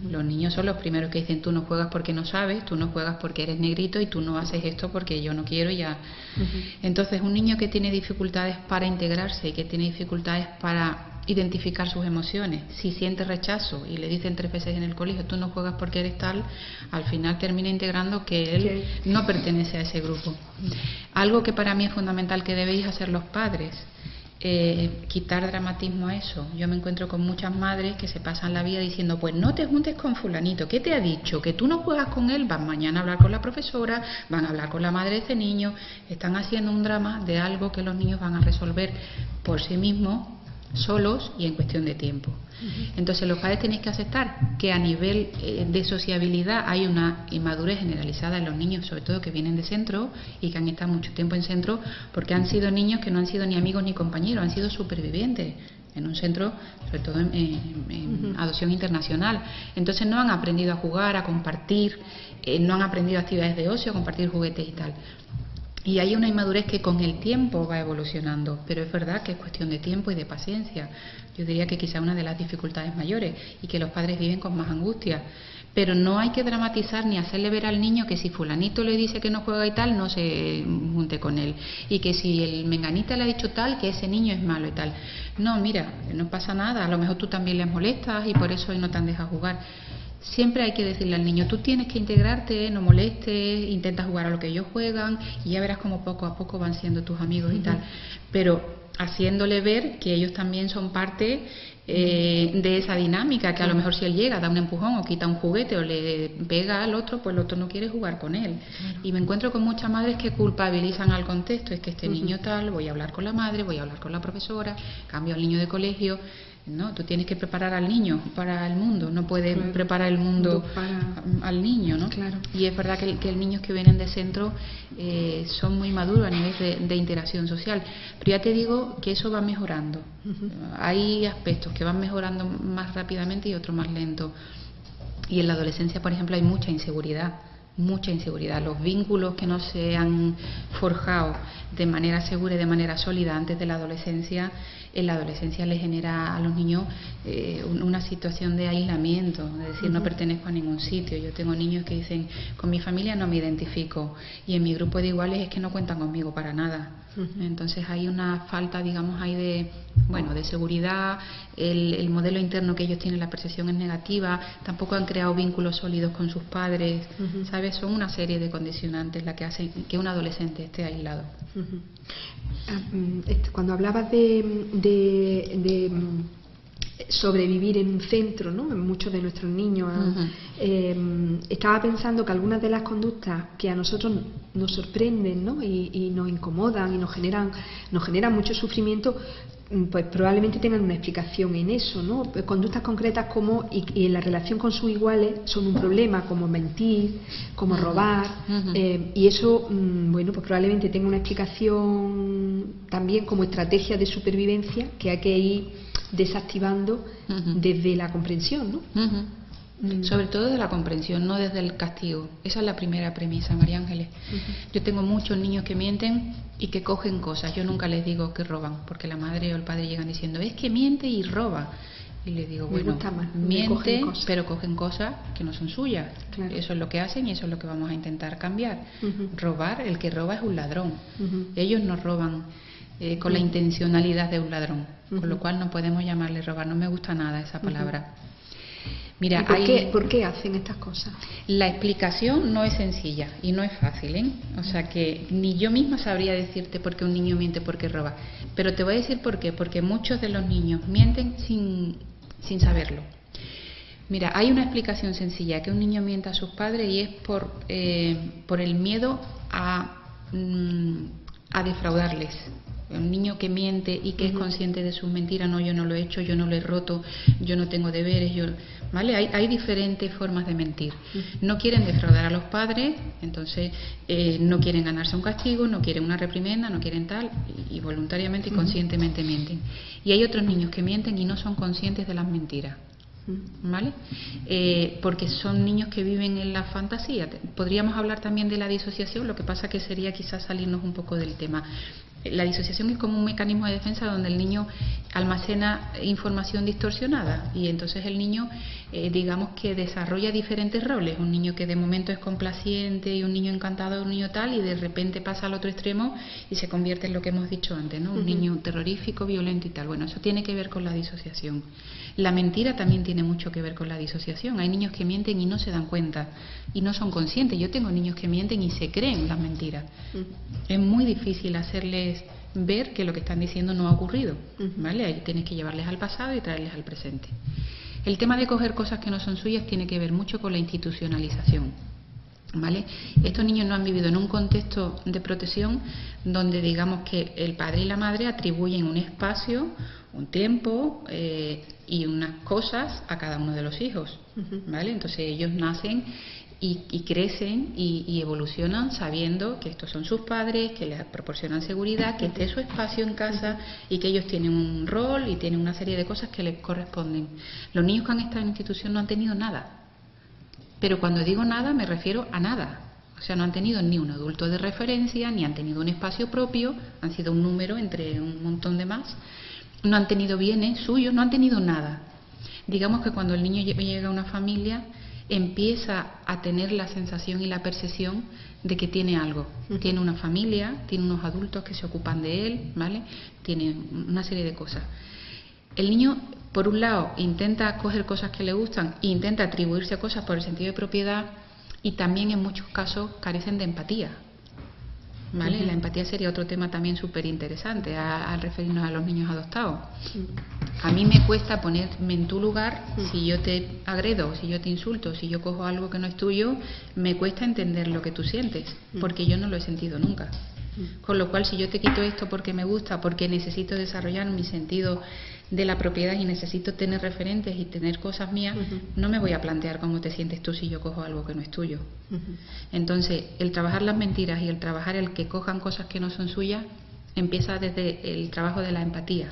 Los niños son los primeros que dicen: tú no juegas porque no sabes, tú no juegas porque eres negrito, y tú no haces esto porque yo no quiero, ya. Entonces, un niño que tiene dificultades para integrarse y que tiene dificultades para identificar sus emociones, si siente rechazo y le dicen 3 veces en el colegio: tú no juegas porque eres tal, al final termina integrando que él no pertenece a ese grupo. Algo que para mí es fundamental que debéis hacer los padres, quitar dramatismo a eso. Yo me encuentro con muchas madres que se pasan la vida diciendo: pues no te juntes con fulanito, ¿qué te ha dicho? Que tú no juegas con él. Van mañana a hablar con la profesora, van a hablar con la madre de ese niño. Están haciendo un drama de algo que los niños van a resolver por sí mismos, solos y en cuestión de tiempo. Entonces los padres tenéis que aceptar que a nivel de sociabilidad hay una inmadurez generalizada en los niños, sobre todo que vienen de centro y que han estado mucho tiempo en centro, porque han sido niños que no han sido ni amigos ni compañeros, han sido supervivientes en un centro, sobre todo en adopción internacional. Entonces no han aprendido a jugar, a compartir, no han aprendido actividades de ocio, a compartir juguetes y tal. Y hay una inmadurez que con el tiempo va evolucionando, pero es verdad que es cuestión de tiempo y de paciencia. Yo diría que quizá una de las dificultades mayores, y que los padres viven con más angustia. Pero no hay que dramatizar ni hacerle ver al niño que si fulanito le dice que no juega y tal, no se junte con él. Y que si el menganita le ha dicho tal, que ese niño es malo y tal. No, mira, no pasa nada, a lo mejor tú también les molestas y por eso hoy no te han dejado jugar. Siempre hay que decirle al niño: tú tienes que integrarte, no molestes, intenta jugar a lo que ellos juegan, y ya verás como poco a poco van siendo tus amigos y tal. Pero haciéndole ver que ellos también son parte de esa dinámica, que a lo mejor si él llega, da un empujón o quita un juguete o le pega al otro, pues el otro no quiere jugar con él. Y me encuentro con muchas madres que culpabilizan al contexto: es que este niño tal, voy a hablar con la madre, voy a hablar con la profesora, cambio al niño de colegio. No, tú tienes que preparar al niño para el mundo, no puedes preparar el mundo al niño, ¿no?
Claro.
Y es verdad que niños que vienen de centro son muy maduros a nivel de interacción social, pero ya te digo que eso va mejorando. Hay aspectos que van mejorando más rápidamente y otros más lento. Y en la adolescencia, por ejemplo, hay mucha inseguridad. Los vínculos que no se han forjado de manera segura y de manera sólida antes de la adolescencia, en la adolescencia le genera a los niños una situación de aislamiento, es decir, no pertenezco a ningún sitio. Yo tengo niños que dicen, con mi familia no me identifico, y en mi grupo de iguales es que no cuentan conmigo para nada. Entonces hay una falta, digamos, ahí de seguridad, el modelo interno que ellos tienen, la percepción es negativa, tampoco han creado vínculos sólidos con sus padres, ¿sabes? Son una serie de condicionantes las que hacen que un adolescente esté aislado.
Cuando hablabas de sobrevivir en un centro, ¿no? En muchos de nuestros niños, estaba pensando que algunas de las conductas que a nosotros nos sorprenden, ¿no? y nos incomodan y nos generan mucho sufrimiento, pues probablemente tengan una explicación en eso, ¿no? Conductas concretas como y en la relación con sus iguales son un problema, como mentir, como robar, y eso, bueno, pues probablemente tenga una explicación también como estrategia de supervivencia que hay que ir desactivando desde la comprensión, ¿no?
Sobre todo de la comprensión, no desde el castigo. Esa es la primera premisa, María Ángeles. Yo tengo muchos niños que mienten y que cogen cosas. Yo nunca les digo que roban, porque la madre o el padre llegan diciendo, es que miente y roba. Y les digo, bueno, miente, pero cogen cosas que no son suyas. Claro. Eso es lo que hacen y eso es lo que vamos a intentar cambiar. Robar, el que roba es un ladrón. Ellos no roban con la intencionalidad de un ladrón, con lo cual no podemos llamarle robar. No me gusta nada esa palabra. Mira,
¿Por qué hacen estas cosas?
La explicación no es sencilla y no es fácil, ¿eh? O sea que ni yo misma sabría decirte por qué un niño miente, por qué roba. Pero te voy a decir por qué. Porque muchos de los niños mienten sin saberlo. Mira, hay una explicación sencilla, que un niño mienta a sus padres, y es por el miedo a defraudarles. Un niño que miente y que es consciente de sus mentiras, no, yo no lo he hecho, yo no lo he roto, yo no tengo deberes, ¿vale? Hay diferentes formas de mentir. No quieren defraudar a los padres, entonces no quieren ganarse un castigo, no quieren una reprimenda, no quieren tal, y voluntariamente y conscientemente mienten. Y hay otros niños que mienten y no son conscientes de las mentiras, ¿vale? Porque son niños que viven en la fantasía. Podríamos hablar también de la disociación, lo que pasa que sería quizás salirnos un poco del tema. La disociación es como un mecanismo de defensa donde el niño almacena información distorsionada, y entonces el niño, digamos que desarrolla diferentes roles. Un niño que de momento es complaciente y un niño encantador, un niño tal, y de repente pasa al otro extremo y se convierte en lo que hemos dicho antes, ¿no? Un niño terrorífico, violento y tal. Bueno, eso tiene que ver con la disociación. La mentira también tiene mucho que ver con la disociación. Hay niños que mienten y no se dan cuenta y no son conscientes. Yo tengo niños que mienten y se creen las mentiras. Es muy difícil hacerles ver que lo que están diciendo no ha ocurrido, ¿vale? Ahí tienes que llevarles al pasado y traerles al presente. El tema de coger cosas que no son suyas tiene que ver mucho con la institucionalización, ¿vale? Estos niños no han vivido en un contexto de protección donde, digamos, que el padre y la madre atribuyen un espacio, un tiempo y unas cosas a cada uno de los hijos, ¿vale? Entonces ellos nacen y crecen y evolucionan sabiendo que estos son sus padres, que les proporcionan seguridad, que este es su espacio en casa y que ellos tienen un rol y tienen una serie de cosas que les corresponden. Los niños que han estado en institución no han tenido nada, pero cuando digo nada me refiero a nada. O sea, no han tenido ni un adulto de referencia, ni han tenido un espacio propio, han sido un número entre un montón de más, no han tenido bienes suyos, no han tenido nada. Digamos que cuando el niño llega a una familia, empieza a tener la sensación y la percepción de que tiene algo. Tiene una familia, tiene unos adultos que se ocupan de él, ¿vale? Tiene una serie de cosas. El niño, por un lado, intenta coger cosas que le gustan e intenta atribuirse cosas por el sentido de propiedad, y también en muchos casos carecen de empatía, ¿vale? La empatía sería otro tema también súper interesante al referirnos a los niños adoptados. A mí me cuesta ponerme en tu lugar. Si yo te agredo, si yo te insulto, si yo cojo algo que no es tuyo, me cuesta entender lo que tú sientes, porque yo no lo he sentido nunca. Con lo cual, si yo te quito esto porque me gusta, porque necesito desarrollar mi sentido de la propiedad y necesito tener referentes y tener cosas mías, no me voy a plantear cómo te sientes tú si yo cojo algo que no es tuyo. Entonces, el trabajar las mentiras y el trabajar el que cojan cosas que no son suyas empieza desde el trabajo de la empatía,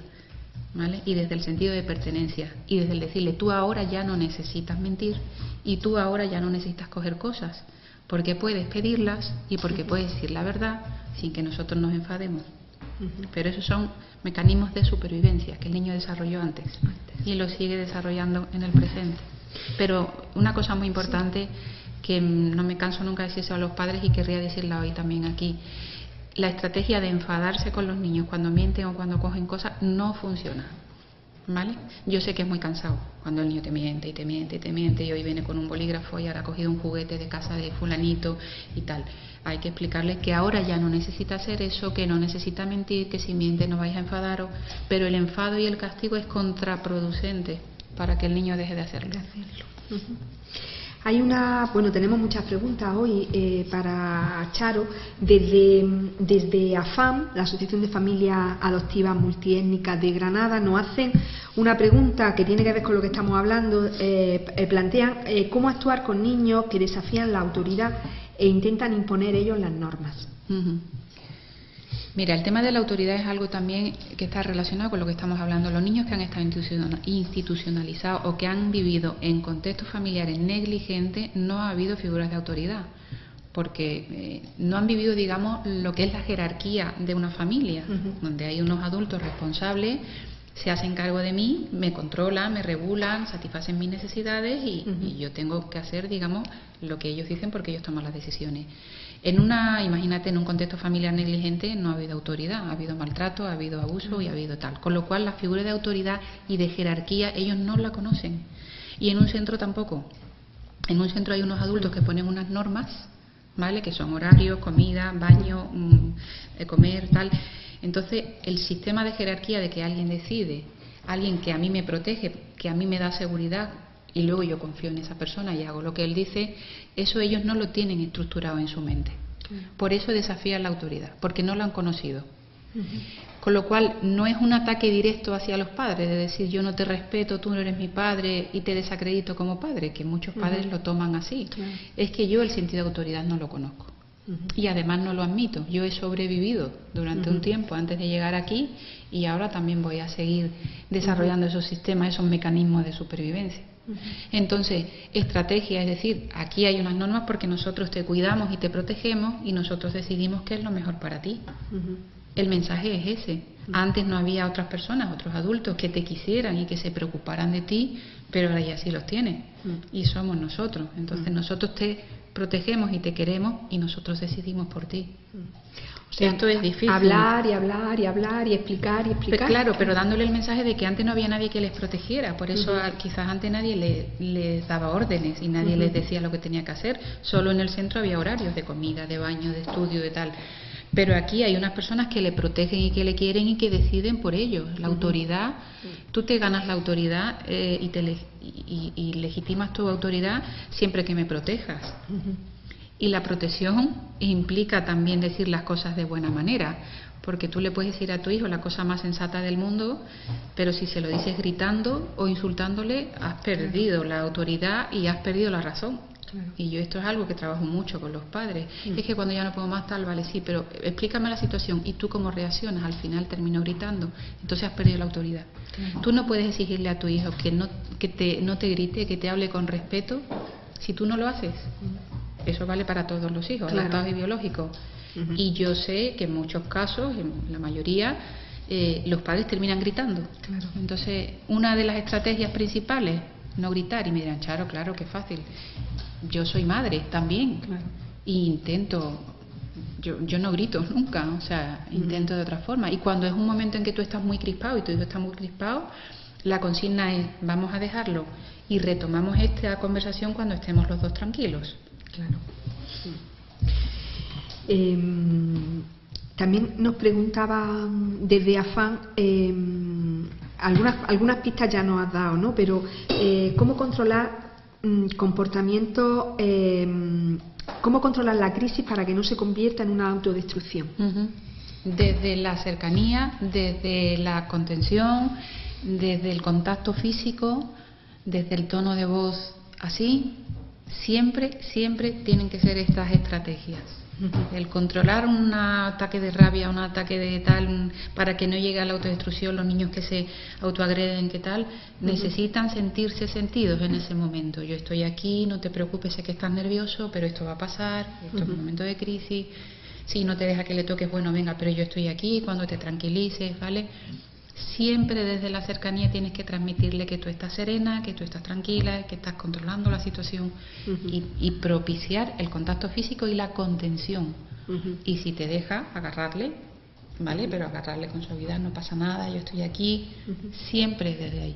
¿vale? Y desde el sentido de pertenencia y desde el decirle, tú ahora ya no necesitas mentir y tú ahora ya no necesitas coger cosas, porque puedes pedirlas y porque puedes decir la verdad sin que nosotros nos enfademos. Pero esos son mecanismos de supervivencia que el niño desarrolló antes y lo sigue desarrollando en el presente. Pero una cosa muy importante que no me canso nunca de decirse a los padres y querría decirla hoy también aquí: la estrategia de enfadarse con los niños cuando mienten o cuando cogen cosas no funciona, ¿vale? Yo sé que es muy cansado cuando el niño te miente y te miente y te miente y hoy viene con un bolígrafo y ahora ha cogido un juguete de casa de fulanito y tal. Hay que explicarles que ahora ya no necesita hacer eso, que no necesita mentir, que si miente no vais a enfadaros, pero el enfado y el castigo es contraproducente para que el niño deje de hacerlo.
Hay tenemos muchas preguntas hoy para Charo. Desde AFAM, la Asociación de Familias Adoptivas Multiétnicas de Granada, nos hacen una pregunta que tiene que ver con lo que estamos hablando. Plantean cómo actuar con niños que desafían la autoridad e intentan imponer ellos las normas.
Mira, el tema de la autoridad es algo también que está relacionado con lo que estamos hablando. Los niños que han estado institucionalizados o que han vivido en contextos familiares negligentes, no ha habido figuras de autoridad, porque no han vivido, digamos, lo que es la jerarquía de una familia, donde hay unos adultos responsables, se hacen cargo de mí, me controlan, me regulan, satisfacen mis necesidades y yo tengo que hacer, digamos, lo que ellos dicen porque ellos toman las decisiones. Imagínate, en un contexto familiar negligente no ha habido autoridad, ha habido maltrato, ha habido abuso y ha habido tal. Con lo cual, la figura de autoridad y de jerarquía ellos no la conocen. Y en un centro tampoco. En un centro hay unos adultos que ponen unas normas, ¿vale? Que son horarios, comida, baño, comer, tal. Entonces, el sistema de jerarquía de que alguien decide, alguien que a mí me protege, que a mí me da seguridad, y luego yo confío en esa persona y hago lo que él dice, eso ellos no lo tienen estructurado en su mente. Por eso desafían la autoridad, porque no lo han conocido. Con lo cual, no es un ataque directo hacia los padres, de decir yo no te respeto, tú no eres mi padre y te desacredito como padre, que muchos padres lo toman así. Es que yo el sentido de autoridad no lo conozco. Y además no lo admito. Yo he sobrevivido durante un tiempo antes de llegar aquí y ahora también voy a seguir desarrollando esos sistemas, esos mecanismos de supervivencia. Entonces, estrategia, es decir, aquí hay unas normas porque nosotros te cuidamos y te protegemos y nosotros decidimos qué es lo mejor para ti. El mensaje es ese. Antes no había otras personas, otros adultos que te quisieran y que se preocuparan de ti, pero ahora ya sí los tienes y somos nosotros. Entonces nosotros te protegemos y te queremos y nosotros decidimos por ti. O sea, esto es difícil.
Hablar y hablar y hablar y explicar y explicar.
Pero claro, pero dándole el mensaje de que antes no había nadie que les protegiera. Por eso quizás antes nadie les daba órdenes y nadie les decía lo que tenía que hacer. Solo en el centro había horarios de comida, de baño, de estudio, de tal. Pero aquí hay unas personas que le protegen y que le quieren y que deciden por ellos. La autoridad, tú te ganas la autoridad y legitimas tu autoridad siempre que me protejas. Y la protección implica también decir las cosas de buena manera, porque tú le puedes decir a tu hijo la cosa más sensata del mundo, pero si se lo dices gritando o insultándole, has perdido la autoridad y has perdido la razón. Y yo esto es algo que trabajo mucho con los padres. Es que cuando ya no puedo más, tal, vale, sí, pero explícame la situación y tú cómo reaccionas. Al final termino gritando, entonces has perdido la autoridad. Tú no puedes exigirle a tu hijo que no te grite, que te hable con respeto, si tú no lo haces. Eso vale para todos los hijos, adoptados y biológicos. Y yo sé que en muchos casos, en la mayoría, los padres terminan gritando. Entonces, una de las estrategias principales, no gritar. Y me dirán, Charo, claro, qué fácil. Yo soy madre también. Y intento, yo no grito nunca, o sea, intento de otra forma. Y cuando es un momento en que tú estás muy crispado y tu hijo está muy crispado, la consigna es, vamos a dejarlo y retomamos esta conversación cuando estemos los dos tranquilos.
También nos preguntaba desde AFAN, algunas pistas ya nos has dado, ¿no? Pero ¿cómo controlar comportamientos ¿Cómo controlar la crisis para que no se convierta en una autodestrucción?
Desde la cercanía, desde la contención, desde el contacto físico, desde el tono de voz así, siempre tienen que ser estas estrategias. El controlar un ataque de rabia, un ataque de tal, para que no llegue a la autodestrucción, los niños que se autoagreden, que tal, necesitan sentirse sentidos en ese momento. Yo estoy aquí, no te preocupes, sé que estás nervioso, pero esto va a pasar, esto es un momento de crisis. Si no te deja que le toques, bueno, venga, pero yo estoy aquí, cuando te tranquilices, ¿vale? Siempre desde la cercanía tienes que transmitirle que tú estás serena, que tú estás tranquila, que estás controlando la situación y propiciar el contacto físico y la contención. Y si te deja, agarrarle, ¿vale? Pero agarrarle con suavidad, no pasa nada, yo estoy aquí, siempre desde ahí.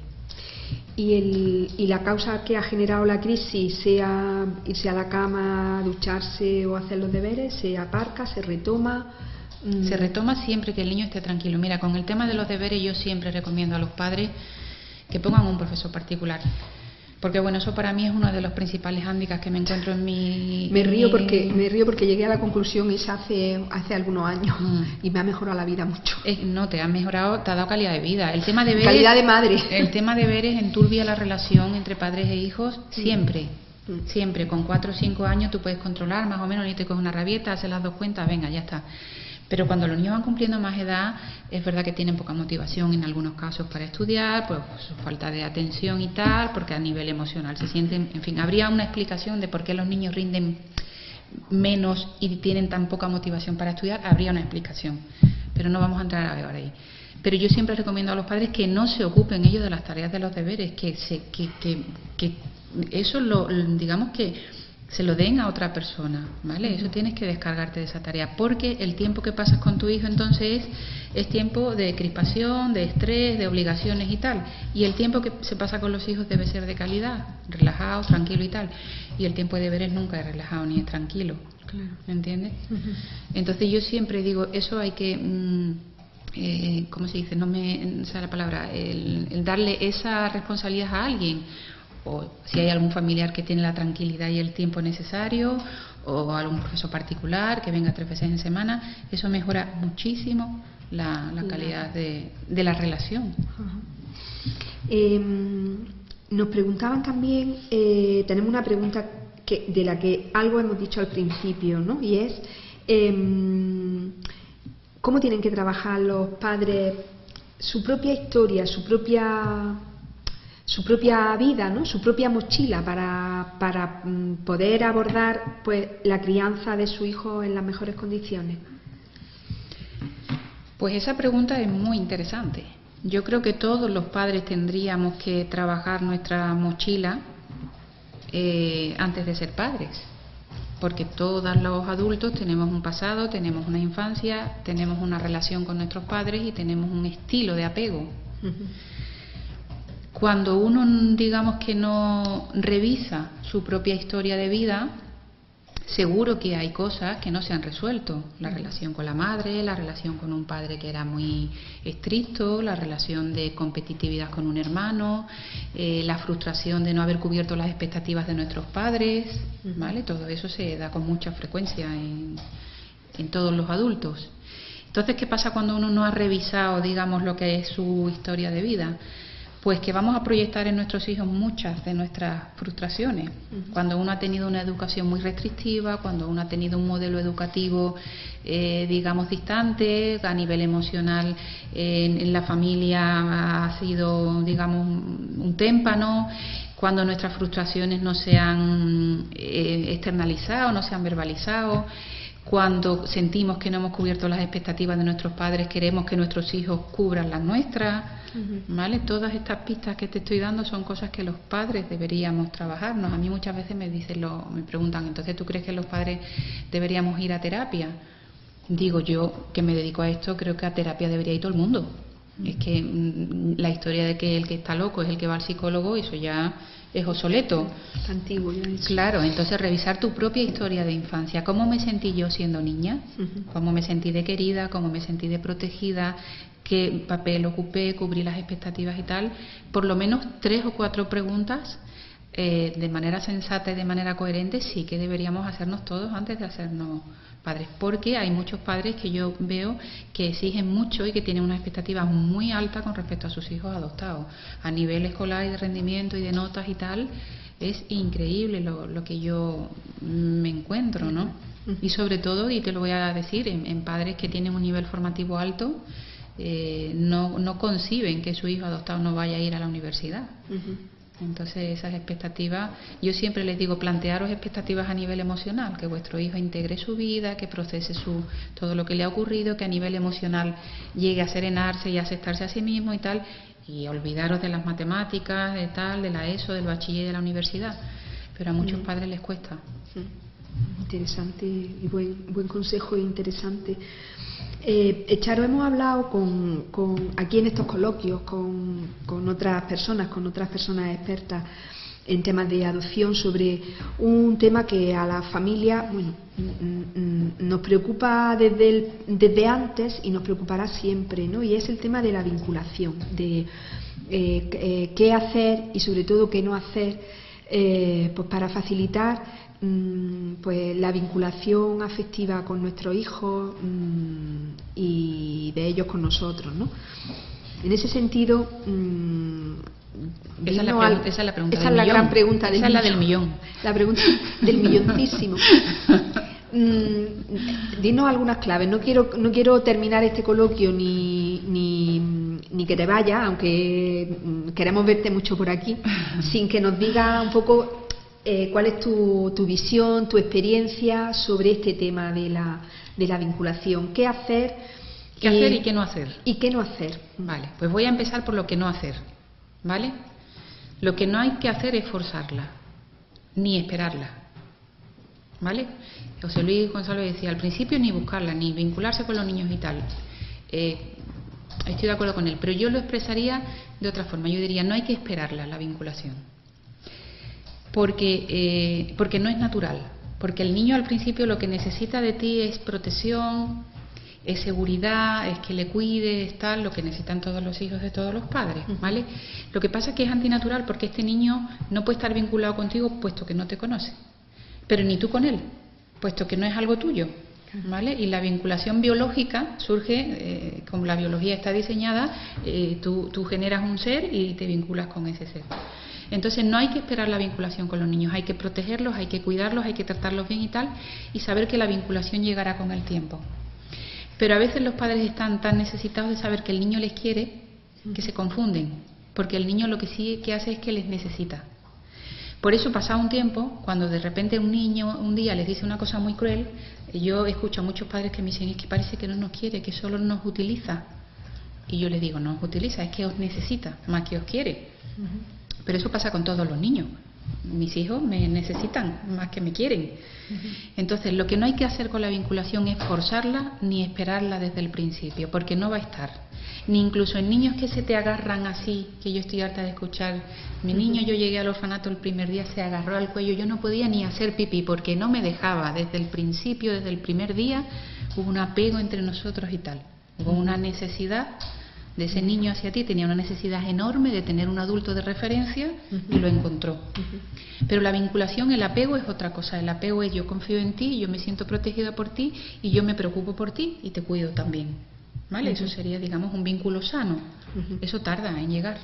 Y la causa que ha generado la crisis, sea irse a la cama, ducharse o hacer los deberes, se aparca, se retoma.
Se retoma siempre que el niño esté tranquilo. Mira, con el tema de los deberes yo siempre recomiendo a los padres que pongan un profesor particular. Porque bueno, eso para mí es uno de los principales hándicaps que me encuentro en mi...
Me río porque llegué a la conclusión esa hace algunos años y me ha mejorado la vida mucho.
No, te ha mejorado, te ha dado calidad de vida. El tema de deberes,
calidad de madre.
El tema de deberes enturbia la relación entre padres e hijos siempre. Siempre, con 4 o 5 años tú puedes controlar más o menos, ni te coges una rabieta, haces las 2 cuentas, venga, ya está. Pero cuando los niños van cumpliendo más edad, es verdad que tienen poca motivación en algunos casos para estudiar, pues su falta de atención y tal, porque a nivel emocional se sienten, en fin, habría una explicación de por qué los niños rinden menos y tienen tan poca motivación para estudiar, habría una explicación, pero no vamos a entrar ahora ahí. Pero yo siempre recomiendo a los padres que no se ocupen ellos de las tareas de los deberes, que eso digamos que se lo den a otra persona, ¿vale? Eso tienes que descargarte de esa tarea, porque el tiempo que pasas con tu hijo entonces es tiempo de crispación, de estrés, de obligaciones y tal, y el tiempo que se pasa con los hijos debe ser de calidad, relajado, tranquilo y tal, y el tiempo de deberes nunca es relajado ni es tranquilo, claro. ¿Me entiendes? Entonces yo siempre digo, eso hay que... ¿cómo se dice? No me sale la palabra, el darle esa responsabilidad a alguien, o si hay algún familiar que tiene la tranquilidad y el tiempo necesario, o algún profesor particular que venga 3 veces en semana, eso mejora muchísimo la calidad de la relación.
Nos preguntaban también, tenemos una pregunta de la que algo hemos dicho al principio, ¿no? Y es ¿cómo tienen que trabajar los padres su propia historia, su propia vida, ¿no? Su propia mochila para poder abordar pues la crianza de su hijo en las mejores condiciones?
Pues esa pregunta es muy interesante. Yo creo que todos los padres tendríamos que trabajar nuestra mochila antes de ser padres, porque todos los adultos tenemos un pasado, tenemos una infancia, tenemos una relación con nuestros padres y tenemos un estilo de apego. Cuando uno, digamos que no revisa su propia historia de vida, seguro que hay cosas que no se han resuelto. La relación con la madre, la relación con un padre que era muy estricto, la relación de competitividad con un hermano, la frustración de no haber cubierto las expectativas de nuestros padres, ¿vale? Todo eso se da con mucha frecuencia en todos los adultos. Entonces, ¿qué pasa cuando uno no ha revisado, digamos, lo que es su historia de vida? Pues que vamos a proyectar en nuestros hijos muchas de nuestras frustraciones. Cuando uno ha tenido una educación muy restrictiva, cuando uno ha tenido un modelo educativo, digamos, distante, a nivel emocional, en la familia ha sido, digamos, un témpano, cuando nuestras frustraciones no se han externalizado, no se han verbalizado, cuando sentimos que no hemos cubierto las expectativas de nuestros padres, queremos que nuestros hijos cubran las nuestras, ¿vale? Todas estas pistas que te estoy dando son cosas que los padres deberíamos trabajarnos. A mí muchas veces me preguntan, entonces, ¿tú crees que los padres deberíamos ir a terapia? Digo, yo que me dedico a esto, creo que a terapia debería ir todo el mundo. Es que la historia de que el que está loco es el que va al psicólogo, eso ya es obsoleto.
Antiguo ya es.
Claro, entonces revisar tu propia historia de infancia. ¿Cómo me sentí yo siendo niña? ¿Cómo me sentí de querida? ¿Cómo me sentí de protegida? ¿Qué papel ocupé? ¿Cubrí las expectativas y tal? Por lo menos 3 o 4 preguntas de manera sensata y de manera coherente, sí que deberíamos hacernos todos antes de hacernos padres, porque hay muchos padres que yo veo que exigen mucho y que tienen unas expectativas muy altas con respecto a sus hijos adoptados. A nivel escolar y de rendimiento y de notas y tal, es increíble lo que yo me encuentro, ¿no? Y sobre todo, y te lo voy a decir, en padres que tienen un nivel formativo alto, no conciben que su hijo adoptado no vaya a ir a la universidad. Entonces esas expectativas, yo siempre les digo, plantearos expectativas a nivel emocional, que vuestro hijo integre su vida, que procese todo lo que le ha ocurrido, que a nivel emocional llegue a serenarse y a aceptarse a sí mismo y tal, y olvidaros de las matemáticas, de la ESO, del bachiller y de la universidad. Pero a muchos padres les cuesta.
Interesante y buen consejo e interesante. Charo, hemos hablado aquí en estos coloquios con otras personas expertas en temas de adopción sobre un tema que a la familia nos preocupa desde antes y nos preocupará siempre, ¿no? Y es el tema de la vinculación, de qué hacer y sobre todo qué no hacer pues para facilitar pues la vinculación afectiva con nuestros hijos y de ellos con nosotros, ¿no? En ese sentido,
esa es la pregunta.
Esa es la gran pregunta del millón.
Esa es la del millón.
La pregunta del milloncísimo. Dinos algunas claves. No quiero terminar este coloquio ni que te vayas, aunque queremos verte mucho por aquí, sin que nos diga un poco cuál es tu visión, tu experiencia sobre este tema de la vinculación. ¿Qué hacer?
¿Qué hacer y qué no hacer?
¿Y qué no hacer?
Vale, pues voy a empezar por lo que no hacer, ¿vale? Lo que no hay que hacer es forzarla, ni esperarla, ¿vale? José Luis Gonzalo decía, al principio ni buscarla, ni vincularse con los niños y tal. Estoy de acuerdo con él, pero yo lo expresaría de otra forma. Yo diría, no hay que esperarla, la vinculación. Porque no es natural, porque el niño al principio lo que necesita de ti es protección, es seguridad, es que le cuides, tal, lo que necesitan todos los hijos de todos los padres, ¿vale? Lo que pasa es que es antinatural porque este niño no puede estar vinculado contigo puesto que no te conoce, pero ni tú con él, puesto que no es algo tuyo, ¿vale? Y la vinculación biológica surge, como la biología está diseñada, tú generas un ser y te vinculas con ese ser. Entonces no hay que esperar la vinculación con los niños, hay que protegerlos, hay que cuidarlos, hay que tratarlos bien y tal, y saber que la vinculación llegará con el tiempo. Pero a veces los padres están tan necesitados de saber que el niño les quiere, que se confunden, porque el niño lo que sí que hace es que les necesita. Por eso, pasado un tiempo, cuando de repente un niño un día les dice una cosa muy cruel, yo escucho a muchos padres que me dicen, es que parece que no nos quiere, que solo nos utiliza. Y yo les digo, no os utiliza, es que os necesita, más que os quiere. Pero eso pasa con todos los niños. Mis hijos me necesitan más que me quieren. Entonces, lo que no hay que hacer con la vinculación es forzarla ni esperarla desde el principio, porque no va a estar. Ni incluso en niños que se te agarran así, que yo estoy harta de escuchar. Mi niño, yo llegué al orfanato el primer día, se agarró al cuello, yo no podía ni hacer pipí porque no me dejaba. Desde el principio, desde el primer día, hubo un apego entre nosotros y tal. Hubo una necesidad de ese niño hacia ti, tenía una necesidad enorme de tener un adulto de referencia y lo encontró. Pero la vinculación, el apego es otra cosa. El apego es yo confío en ti, yo me siento protegida por ti y yo me preocupo por ti y te cuido también, ¿vale? Eso sería, digamos, un vínculo sano. Eso tarda en llegar,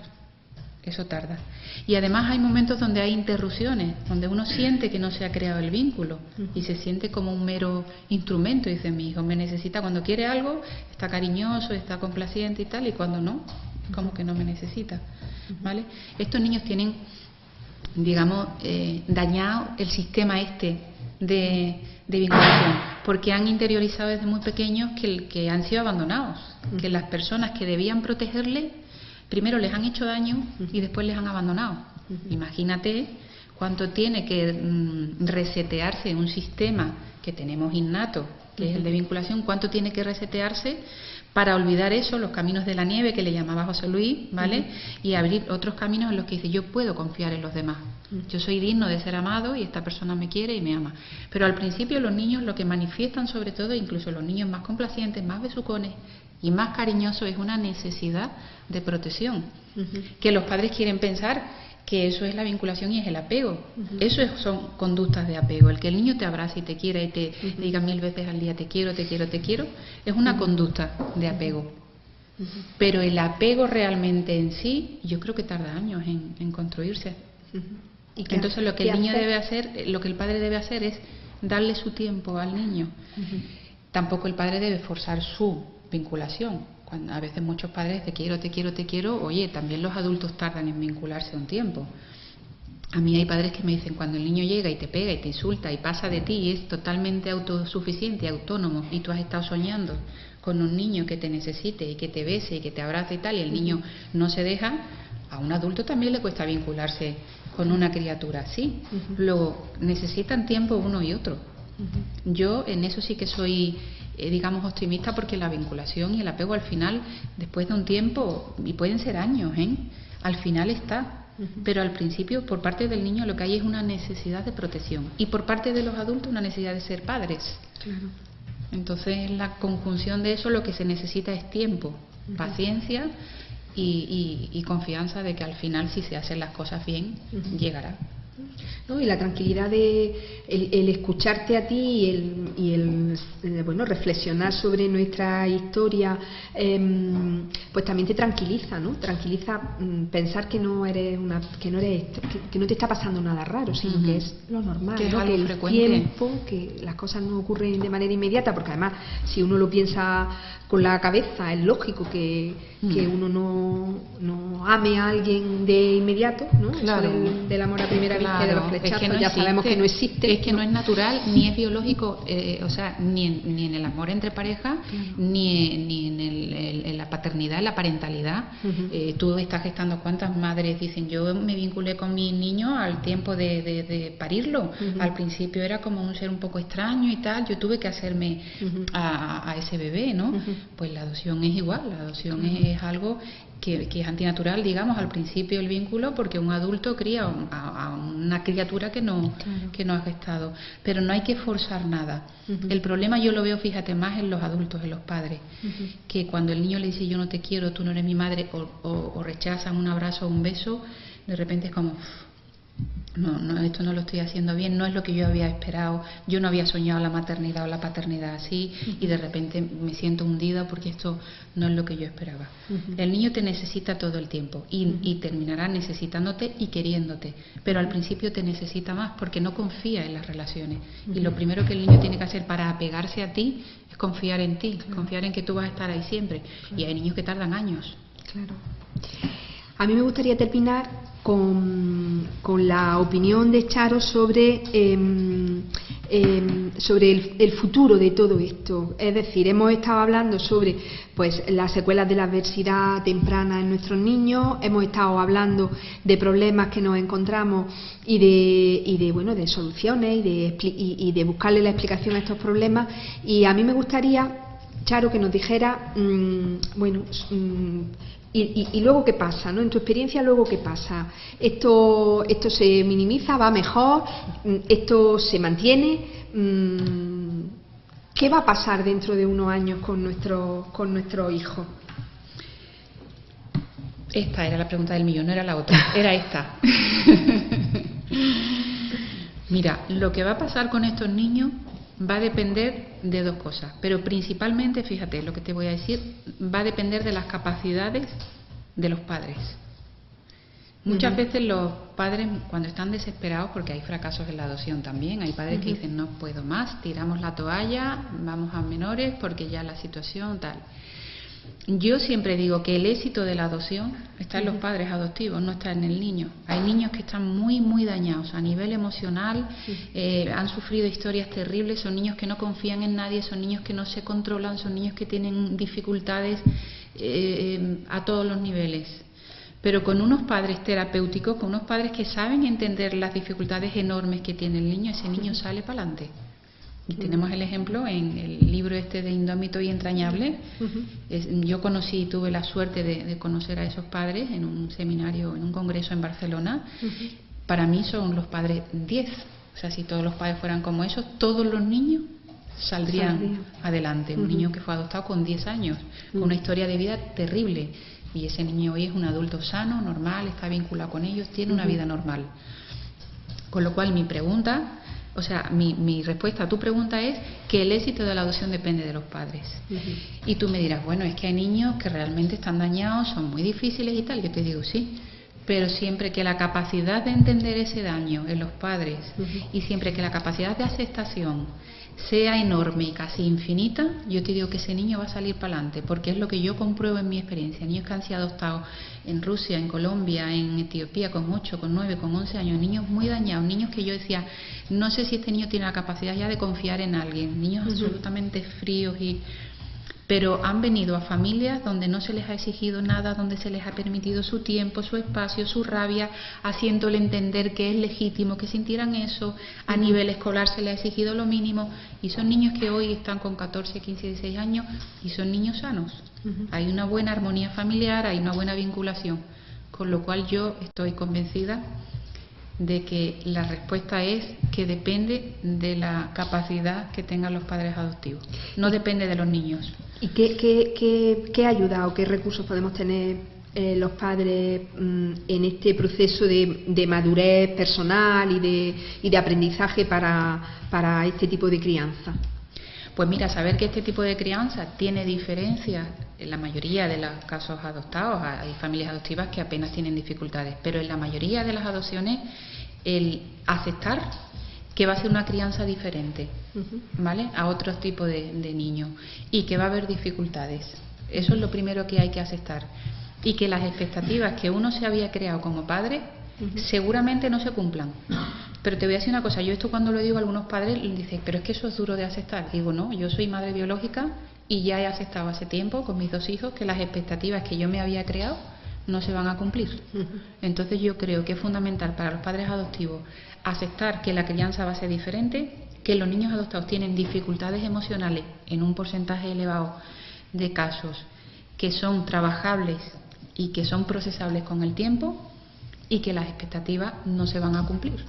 eso tarda. Y además hay momentos donde hay interrupciones, donde uno siente que no se ha creado el vínculo y se siente como un mero instrumento. Dice, mi hijo me necesita cuando quiere algo, está cariñoso, está complaciente y tal, y cuando no, como que no me necesita, ¿vale? Estos niños tienen, digamos, dañado el sistema de vinculación, porque han interiorizado desde muy pequeños que han sido abandonados, que las personas que debían protegerles primero les han hecho daño y después les han abandonado. Imagínate cuánto tiene que resetearse un sistema que tenemos innato, que es el de vinculación, cuánto tiene que resetearse para olvidar eso, los caminos de la nieve que le llamaba José Luis, ¿vale? Y abrir otros caminos en los que dice, yo puedo confiar en los demás. Yo soy digno de ser amado y esta persona me quiere y me ama. Pero al principio los niños lo que manifiestan sobre todo, incluso los niños más complacientes, más besucones y más cariñosos, es una necesidad de protección. Que los padres quieren pensar que eso es la vinculación y es el apego. Eso son conductas de apego. El que el niño te abrace y te quiera y te diga 1000 veces al día te quiero, te quiero, te quiero, es una conducta de apego. Pero el apego realmente en sí, yo creo que tarda años en construirse.
¿Y
entonces lo que el niño debe hacer, lo que el padre debe hacer es darle su tiempo al niño. Tampoco el padre debe forzar su vinculación. A veces muchos padres te quiero, te quiero, te quiero. Oye, también los adultos tardan en vincularse un tiempo. A mí hay padres que me dicen, cuando el niño llega y te pega y te insulta y pasa de ti y es totalmente autosuficiente, autónomo, y tú has estado soñando con un niño que te necesite y que te bese y que te abrace y tal, y el niño no se deja, a un adulto también le cuesta vincularse con una criatura así. Luego, necesitan tiempo uno y otro. Yo en eso sí que soy, digamos, optimista, porque la vinculación y el apego al final, después de un tiempo, y pueden ser años, al final está. Pero al principio, por parte del niño, lo que hay es una necesidad de protección, y por parte de los adultos una necesidad de ser padres. Claro. Entonces, la conjunción de eso, lo que se necesita es tiempo, paciencia y confianza de que al final, si se hacen las cosas bien, llegará.
¿No? Y la tranquilidad de el escucharte a ti y el bueno, reflexionar sobre nuestra historia, pues también te tranquiliza, ¿no? Tranquiliza pensar que no te está pasando nada raro, sino que es lo normal,
que,
¿no?
que el
frecuente. Tiempo, que las cosas no ocurren de manera inmediata, porque además, si uno lo piensa con la cabeza, es lógico que uno no ame a alguien de inmediato, ¿no?
Claro.
Eso del amor a primera vista, de los flechazos,
es que no
ya
existe,
sabemos que no existe.
Es que no es natural, ni es biológico, o sea, ni en el amor entre parejas, ni en la paternidad, en la parentalidad. Tú estás gestando, ¿cuántas madres dicen? Yo me vinculé con mi niño al tiempo de parirlo. Al principio era como un ser un poco extraño y tal, yo tuve que hacerme a ese bebé, ¿no? Pues la adopción es igual, la adopción es algo que es antinatural, digamos, al principio el vínculo, porque un adulto cría a una criatura que no ha gestado. Pero no hay que forzar nada. El problema yo lo veo, fíjate, más en los adultos, en los padres, que cuando el niño le dice yo no te quiero, tú no eres mi madre, o rechazan un abrazo o un beso, de repente es como... No, esto no lo estoy haciendo bien, no es lo que yo había esperado, yo no había soñado la maternidad o la paternidad así, y de repente me siento hundida porque esto no es lo que yo esperaba. El niño te necesita todo el tiempo y terminará necesitándote y queriéndote, pero al principio te necesita más porque no confía en las relaciones, y lo primero que el niño tiene que hacer para apegarse a ti es confiar en ti, confiar en que tú vas a estar ahí siempre, y hay niños que tardan años.
Claro. A mí me gustaría terminar con la opinión de Charo sobre el futuro de todo esto. Es decir, hemos estado hablando sobre pues las secuelas de la adversidad temprana en nuestros niños, hemos estado hablando de problemas que nos encontramos y de soluciones y de buscarle la explicación a estos problemas. Y a mí me gustaría, Charo, que nos dijera, y luego qué pasa, ¿no? En tu experiencia, luego qué pasa. Esto se minimiza, va mejor, esto se mantiene. ¿Qué va a pasar dentro de unos años con nuestro hijo?
Esta era la pregunta del millón, no era la otra, era esta. Mira, lo que va a pasar con estos niños va a depender de dos cosas, pero principalmente, fíjate lo que te voy a decir, va a depender de las capacidades de los padres. Muchas veces los padres, cuando están desesperados, porque hay fracasos en la adopción también, hay padres que dicen no puedo más, tiramos la toalla, vamos a menores porque ya la situación tal. Yo siempre digo que el éxito de la adopción está en los padres adoptivos, no está en el niño. Hay niños que están muy, muy dañados a nivel emocional, han sufrido historias terribles, son niños que no confían en nadie, son niños que no se controlan, son niños que tienen dificultades a todos los niveles. Pero con unos padres terapéuticos, con unos padres que saben entender las dificultades enormes que tiene el niño, ese niño sale para adelante. Y tenemos el ejemplo en el libro de Indómito y Entrañable. Yo conocí y tuve la suerte de conocer a esos padres en un seminario, en un congreso en Barcelona. Para mí son los padres 10. O sea, si todos los padres fueran como esos, todos los niños saldrían adelante. Un niño que fue adoptado con 10 años, con una historia de vida terrible, y ese niño hoy es un adulto sano, normal, está vinculado con ellos, tiene una vida normal. Con lo cual mi pregunta, o sea, mi respuesta a tu pregunta es que el éxito de la adopción depende de los padres. Y tú me dirás, bueno, es que hay niños que realmente están dañados, son muy difíciles y tal. Yo te digo, sí, pero siempre que la capacidad de entender ese daño en los padres y siempre que la capacidad de aceptación sea enorme y casi infinita, yo te digo que ese niño va a salir para adelante, porque es lo que yo compruebo en mi experiencia. Niños que han sido adoptados en Rusia, en Colombia, en Etiopía, con 8, con 9, con 11 años, niños muy dañados, niños que yo decía, no sé si este niño tiene la capacidad ya de confiar en alguien, niños absolutamente fríos pero han venido a familias donde no se les ha exigido nada, donde se les ha permitido su tiempo, su espacio, su rabia, haciéndole entender que es legítimo que sintieran eso. A nivel escolar se les ha exigido lo mínimo, y son niños que hoy están con 14, 15, 16 años y son niños sanos. Hay una buena armonía familiar, hay una buena vinculación, con lo cual yo estoy convencida de que la respuesta es que depende de la capacidad que tengan los padres adoptivos, no depende de los niños.
¿Y qué ayuda o qué recursos podemos tener los padres en este proceso de madurez personal y de aprendizaje para este tipo de crianza?
Pues mira, saber que este tipo de crianza tiene diferencias en la mayoría de los casos adoptados. Hay familias adoptivas que apenas tienen dificultades, pero en la mayoría de las adopciones el aceptar que va a ser una crianza diferente, ¿vale?, a otros tipos de niños, y que va a haber dificultades. Eso es lo primero que hay que aceptar, y que las expectativas que uno se había creado como padre seguramente no se cumplan. Pero te voy a decir una cosa, yo esto cuando lo digo a algunos padres dicen, pero es que eso es duro de aceptar. Digo, no, yo soy madre biológica y ya he aceptado hace tiempo con mis 2 hijos que las expectativas que yo me había creado no se van a cumplir. Entonces yo creo que es fundamental para los padres adoptivos aceptar que la crianza va a ser diferente, que los niños adoptados tienen dificultades emocionales en un porcentaje elevado de casos que son trabajables y que son procesables con el tiempo, y que las expectativas no se van a cumplir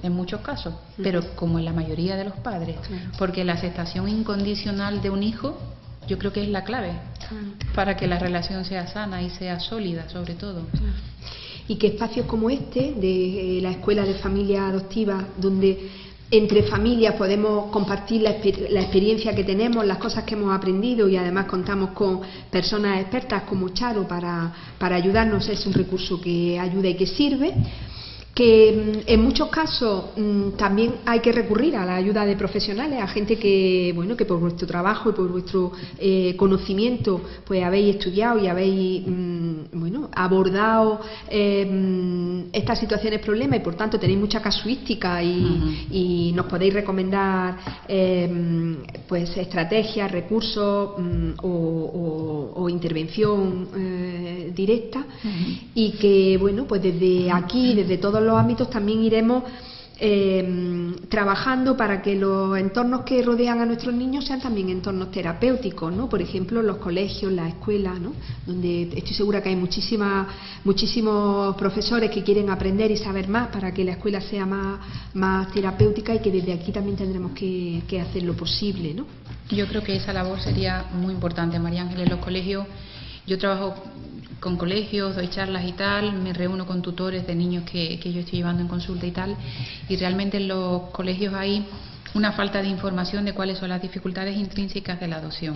en muchos casos, pero como en la mayoría de los padres, porque la aceptación incondicional de un hijo yo creo que es la clave para que la relación sea sana y sea sólida, sobre todo.
Y que espacios como este de la Escuela de Familia Adoptiva, donde entre familias podemos compartir la experiencia que tenemos, las cosas que hemos aprendido, y además contamos con personas expertas como Charo para ayudarnos, es un recurso que ayuda y que sirve. Que en muchos casos también hay que recurrir a la ayuda de profesionales, a gente que, bueno, que por vuestro trabajo y por vuestro conocimiento pues habéis estudiado y habéis abordado estas situaciones problemas, y por tanto tenéis mucha casuística y nos podéis recomendar pues estrategias, recursos o intervención directa, y que bueno, pues desde aquí, desde todos los ámbitos, también iremos trabajando para que los entornos que rodean a nuestros niños sean también entornos terapéuticos, ¿no? Por ejemplo, los colegios, las escuelas, ¿no?, donde estoy segura que hay muchísimos profesores que quieren aprender y saber más para que la escuela sea más terapéutica, y que desde aquí también tendremos que hacer lo posible, ¿no?
Yo creo que esa labor sería muy importante, María Ángeles. En los colegios, yo trabajo con colegios, doy charlas y tal, me reúno con tutores de niños que yo estoy llevando en consulta y tal, y realmente en los colegios hay una falta de información de cuáles son las dificultades intrínsecas de la adopción.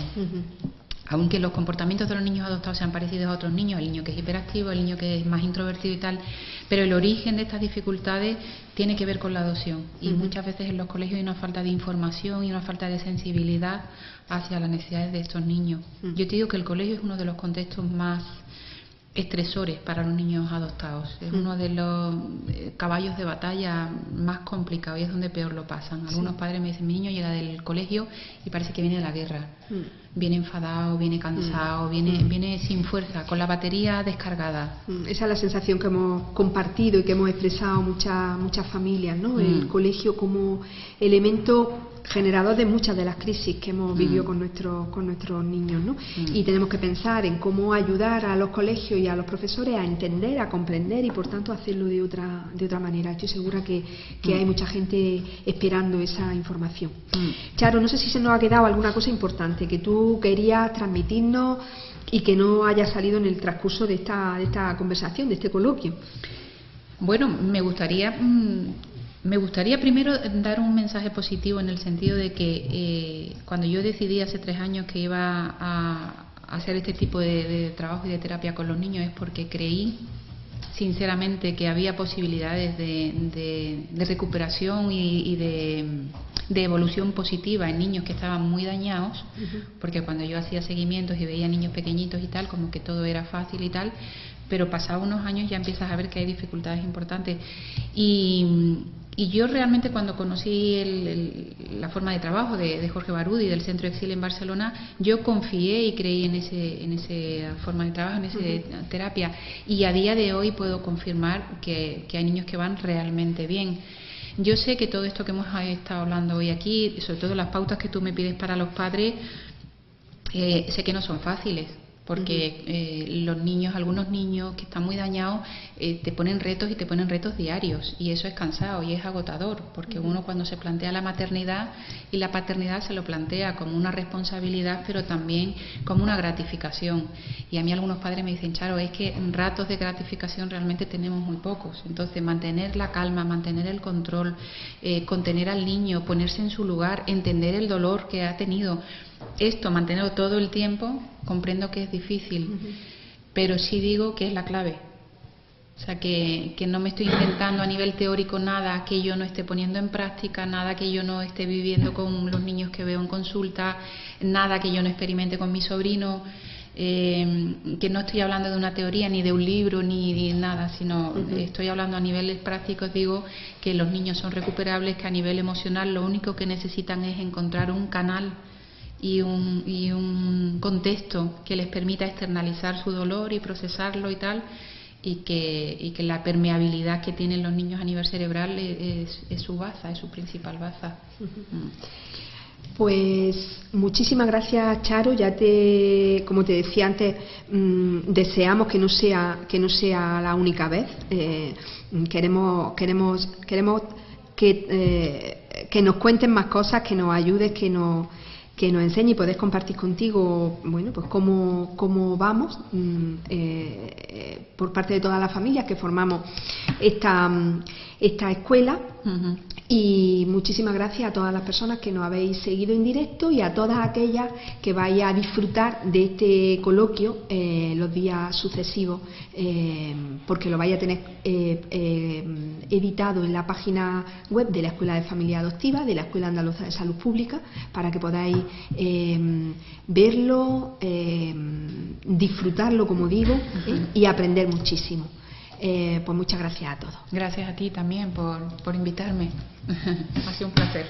Aunque los comportamientos de los niños adoptados sean parecidos a otros niños, el niño que es hiperactivo, el niño que es más introvertido y tal, pero el origen de estas dificultades tiene que ver con la adopción, y muchas veces en los colegios hay una falta de información y una falta de sensibilidad hacia las necesidades de estos niños. Yo te digo que el colegio es uno de los contextos más estresores para los niños adoptados, es uno de los caballos de batalla más complicados, y es donde peor lo pasan. Algunos padres me dicen, mi niño llega del colegio y parece que viene de la guerra, viene enfadado, viene cansado, viene sin fuerza, con la batería descargada.
Esa es la sensación que hemos compartido y que hemos expresado muchas familias, ¿no? El colegio como elemento generador de muchas de las crisis que hemos vivido con nuestros niños, ¿no? Y tenemos que pensar en cómo ayudar a los colegios y a los profesores a entender, a comprender y por tanto hacerlo de otra manera. Estoy segura que hay mucha gente esperando esa información. Charo, no sé si se nos ha quedado alguna cosa importante que tú querías transmitirnos y que no haya salido en el transcurso de esta conversación, de este coloquio.
Bueno, me gustaría primero dar un mensaje positivo en el sentido de que cuando yo decidí hace 3 años que iba a hacer este tipo de trabajo y de terapia con los niños es porque creí sinceramente que había posibilidades de recuperación y de evolución positiva en niños que estaban muy dañados, porque cuando yo hacía seguimientos y veía niños pequeñitos y tal, como que todo era fácil y tal, pero pasados unos años ya empiezas a ver que hay dificultades importantes. Y yo realmente cuando conocí la forma de trabajo de Jorge Barudi del Centro Exil en Barcelona, yo confié y creí en esa forma de trabajo, en esa terapia, y a día de hoy puedo confirmar que hay niños que van realmente bien. Yo sé que todo esto que hemos estado hablando hoy aquí, sobre todo las pautas que tú me pides para los padres, sé que no son fáciles. Porque los niños, algunos niños que están muy dañados, te ponen retos y te ponen retos diarios, y eso es cansado y es agotador, porque uno cuando se plantea la maternidad y la paternidad se lo plantea como una responsabilidad, pero también como una gratificación. Y a mí algunos padres me dicen, Charo, es que ratos de gratificación realmente tenemos muy pocos. Entonces mantener la calma, mantener el control, contener al niño, ponerse en su lugar, entender el dolor que ha tenido. Esto, mantenerlo todo el tiempo, comprendo que es difícil, pero sí digo que es la clave. O sea, que no me estoy inventando a nivel teórico nada que yo no esté poniendo en práctica, nada que yo no esté viviendo con los niños que veo en consulta, nada que yo no experimente con mi sobrino, que no estoy hablando de una teoría, ni de un libro, ni nada, sino estoy hablando a niveles prácticos. Digo que los niños son recuperables, que a nivel emocional lo único que necesitan es encontrar un canal y un contexto que les permita externalizar su dolor y procesarlo y tal, y que la permeabilidad que tienen los niños a nivel cerebral es su baza, es su principal baza.
Pues muchísimas gracias, Charo. Como te decía antes, deseamos que no sea la única vez. Queremos que nos cuenten más cosas, que nos ayudes, que nos enseñe y poder compartir contigo, bueno, pues cómo vamos por parte de toda la familia que formamos esta escuela. Y muchísimas gracias a todas las personas que nos habéis seguido en directo y a todas aquellas que vais a disfrutar de este coloquio los días sucesivos, porque lo vais a tener editado en la página web de la Escuela de Familia Adoptiva, de la Escuela Andaluza de Salud Pública, para que podáis verlo, disfrutarlo, como digo, y aprender muchísimo. Pues muchas gracias a todos.
Gracias a ti también por invitarme. Ha sido un placer.